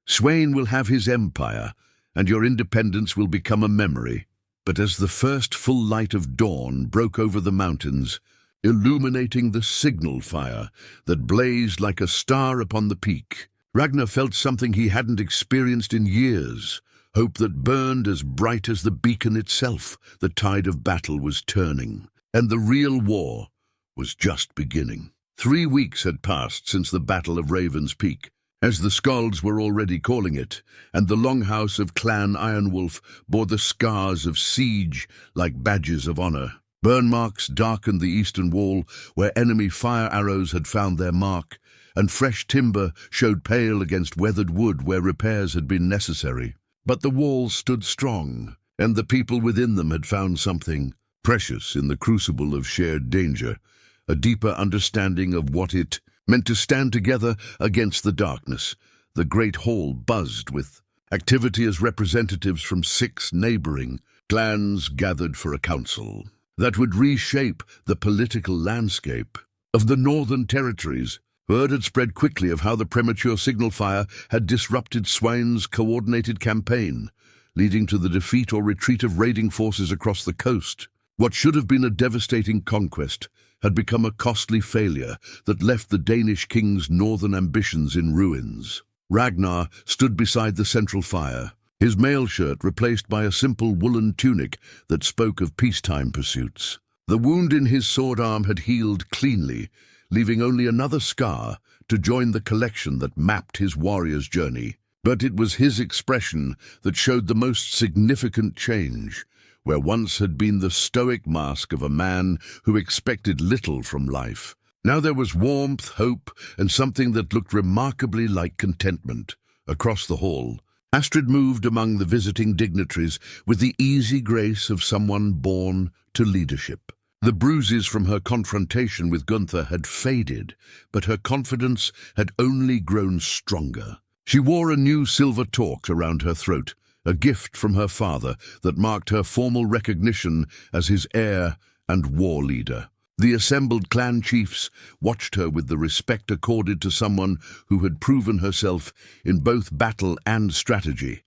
Sweyn will have his empire, and your independence will become a memory." But as the first full light of dawn broke over the mountains, illuminating the signal fire that blazed like a star upon the peak, Ragnar felt something he hadn't experienced in years, hope that burned as bright as the beacon itself. The tide of battle was turning, and the real war was just beginning. 3 weeks had passed since the Battle of Raven's Peak, as the Skalds were already calling it, and the Longhouse of Clan Ironwolf bore the scars of siege like badges of honor. Burn marks darkened the eastern wall where enemy fire arrows had found their mark, and fresh timber showed pale against weathered wood where repairs had been necessary. But the walls stood strong, and the people within them had found something precious in the crucible of shared danger, a deeper understanding of what it meant to stand together against the darkness. The great hall buzzed with activity as representatives from 6 neighboring clans gathered for a council that would reshape the political landscape of the northern territories. Word had spread quickly of how the premature signal fire had disrupted Sweyn's coordinated campaign, leading to the defeat or retreat of raiding forces across the coast. What should have been a devastating conquest had become a costly failure that left the Danish king's northern ambitions in ruins. Ragnar stood beside the central fire, his mail shirt replaced by a simple woolen tunic that spoke of peacetime pursuits. The wound in his sword arm had healed cleanly, leaving only another scar to join the collection that mapped his warrior's journey. But it was his expression that showed the most significant change, where once had been the stoic mask of a man who expected little from life. Now there was warmth, hope, and something that looked remarkably like contentment. Across the hall, Astrid moved among the visiting dignitaries with the easy grace of someone born to leadership. The bruises from her confrontation with Gunther had faded, but her confidence had only grown stronger. She wore a new silver torch around her throat, a gift from her father that marked her formal recognition as his heir and war leader. The assembled clan chiefs watched her with the respect accorded to someone who had proven herself in both battle and strategy.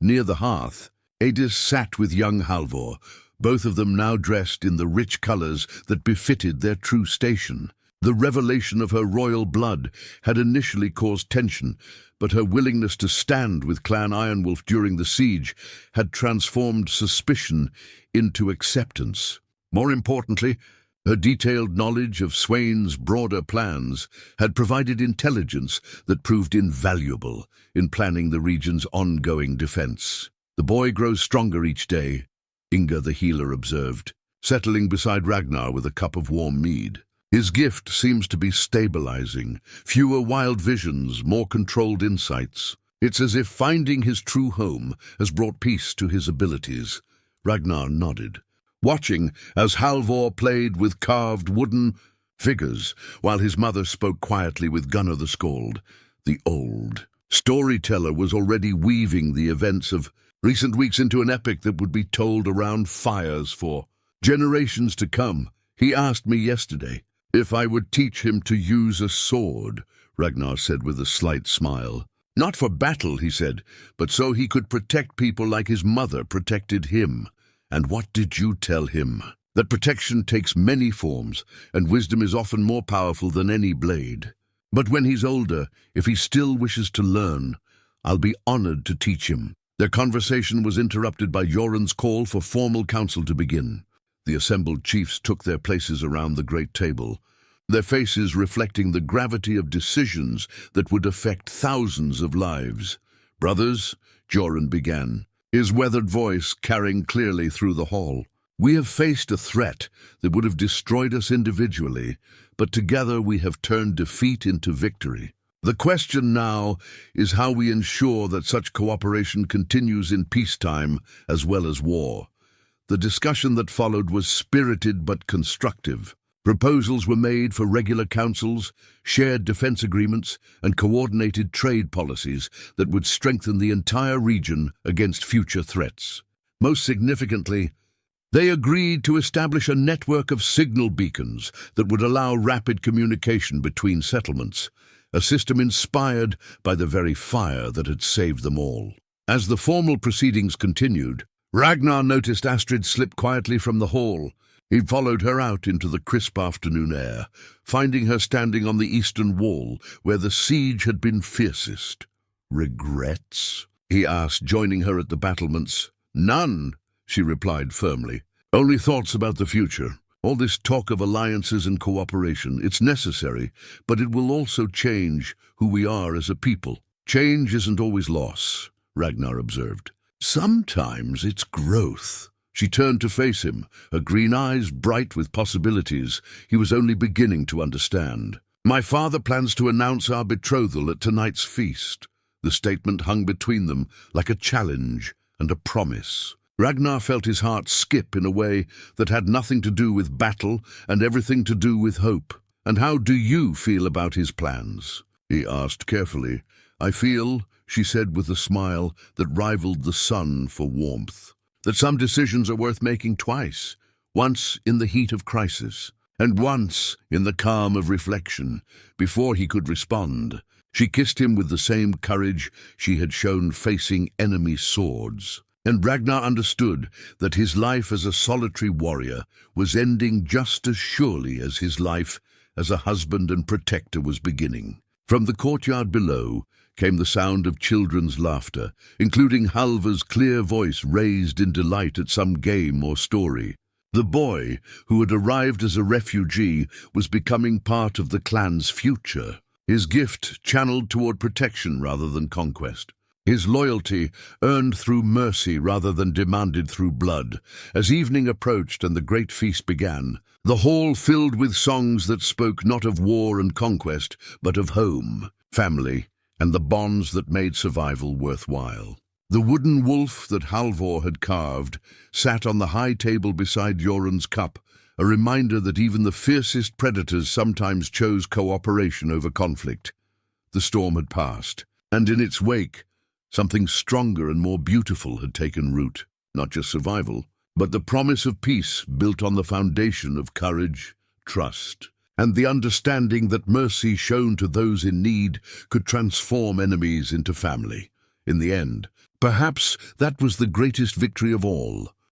Near the hearth, Eydis sat with young Halvor, both of them now dressed in the rich colors that befitted their true station. The revelation of her royal blood had initially caused tension, but her willingness to stand with Clan Ironwolf during the siege had transformed suspicion into acceptance. More importantly, her detailed knowledge of Sweyn's broader plans had provided intelligence that proved invaluable in planning the region's ongoing defense. "The boy grows stronger each day," Inga the healer observed, settling beside Ragnar with a cup of warm mead. "His gift seems to be stabilizing. Fewer wild visions, more controlled insights. It's as if finding his true home has brought peace to his abilities." Ragnar nodded, watching as Halvor played with carved wooden figures, while his mother spoke quietly with Gunnar the Skald. The old storyteller was already weaving the events of recent weeks into an epic that would be told around fires for generations to come. "He asked me yesterday if I would teach him to use a sword," Ragnar said with a slight smile. "Not for battle," he said, "but so he could protect people like his mother protected him." "And what did you tell him?" "That protection takes many forms, and wisdom is often more powerful than any blade. But when he's older, if he still wishes to learn, I'll be honored to teach him." Their conversation was interrupted by Yoren's call for formal council to begin. The assembled chiefs took their places around the great table, their faces reflecting the gravity of decisions that would affect thousands of lives. "Brothers," Joran began, his weathered voice carrying clearly through the hall, "we have faced a threat that would have destroyed us individually, but together we have turned defeat into victory. The question now is how we ensure that such cooperation continues in peacetime as well as war." The discussion that followed was spirited but constructive. Proposals were made for regular councils, shared defense agreements, and coordinated trade policies that would strengthen the entire region against future threats. Most significantly, they agreed to establish a network of signal beacons that would allow rapid communication between settlements, a system inspired by the very fire that had saved them all. As the formal proceedings continued, Ragnar noticed Astrid slip quietly from the hall. He followed her out into the crisp afternoon air, finding her standing on the eastern wall where the siege had been fiercest. "Regrets?" he asked, joining her at the battlements. "None," she replied firmly. "Only thoughts about the future. All this talk of alliances and cooperation, it's necessary, but it will also change who we are as a people." "Change isn't always loss," Ragnar observed. "Sometimes it's growth." She turned to face him, her green eyes bright with possibilities he was only beginning to understand. "My father plans to announce our betrothal at tonight's feast." The statement hung between them like a challenge and a promise. Ragnar felt his heart skip in a way that had nothing to do with battle and everything to do with hope. "And how do you feel about his plans?" he asked carefully. "I feel," she said with a smile that rivaled the sun for warmth, "that some decisions are worth making twice, once in the heat of crisis, and once in the calm of reflection." Before he could respond, she kissed him with the same courage she had shown facing enemy swords. And Ragnar understood that his life as a solitary warrior was ending just as surely as his life as a husband and protector was beginning. From the courtyard below came the sound of children's laughter, including Halvar's clear voice raised in delight at some game or story. The boy, who had arrived as a refugee, was becoming part of the clan's future, his gift channeled toward protection rather than conquest. His loyalty earned through mercy rather than demanded through blood. As evening approached and the great feast began, the hall filled with songs that spoke not of war and conquest, but of home, family, and the bonds that made survival worthwhile. The wooden wolf that Halvor had carved sat on the high table beside Joran's cup, a reminder that even the fiercest predators sometimes chose cooperation over conflict. The storm had passed, and in its wake, something stronger and more beautiful had taken root. Not just survival, but the promise of peace built on the foundation of courage, trust, and the understanding that mercy shown to those in need could transform enemies into family. In the end, perhaps that was the greatest victory of all,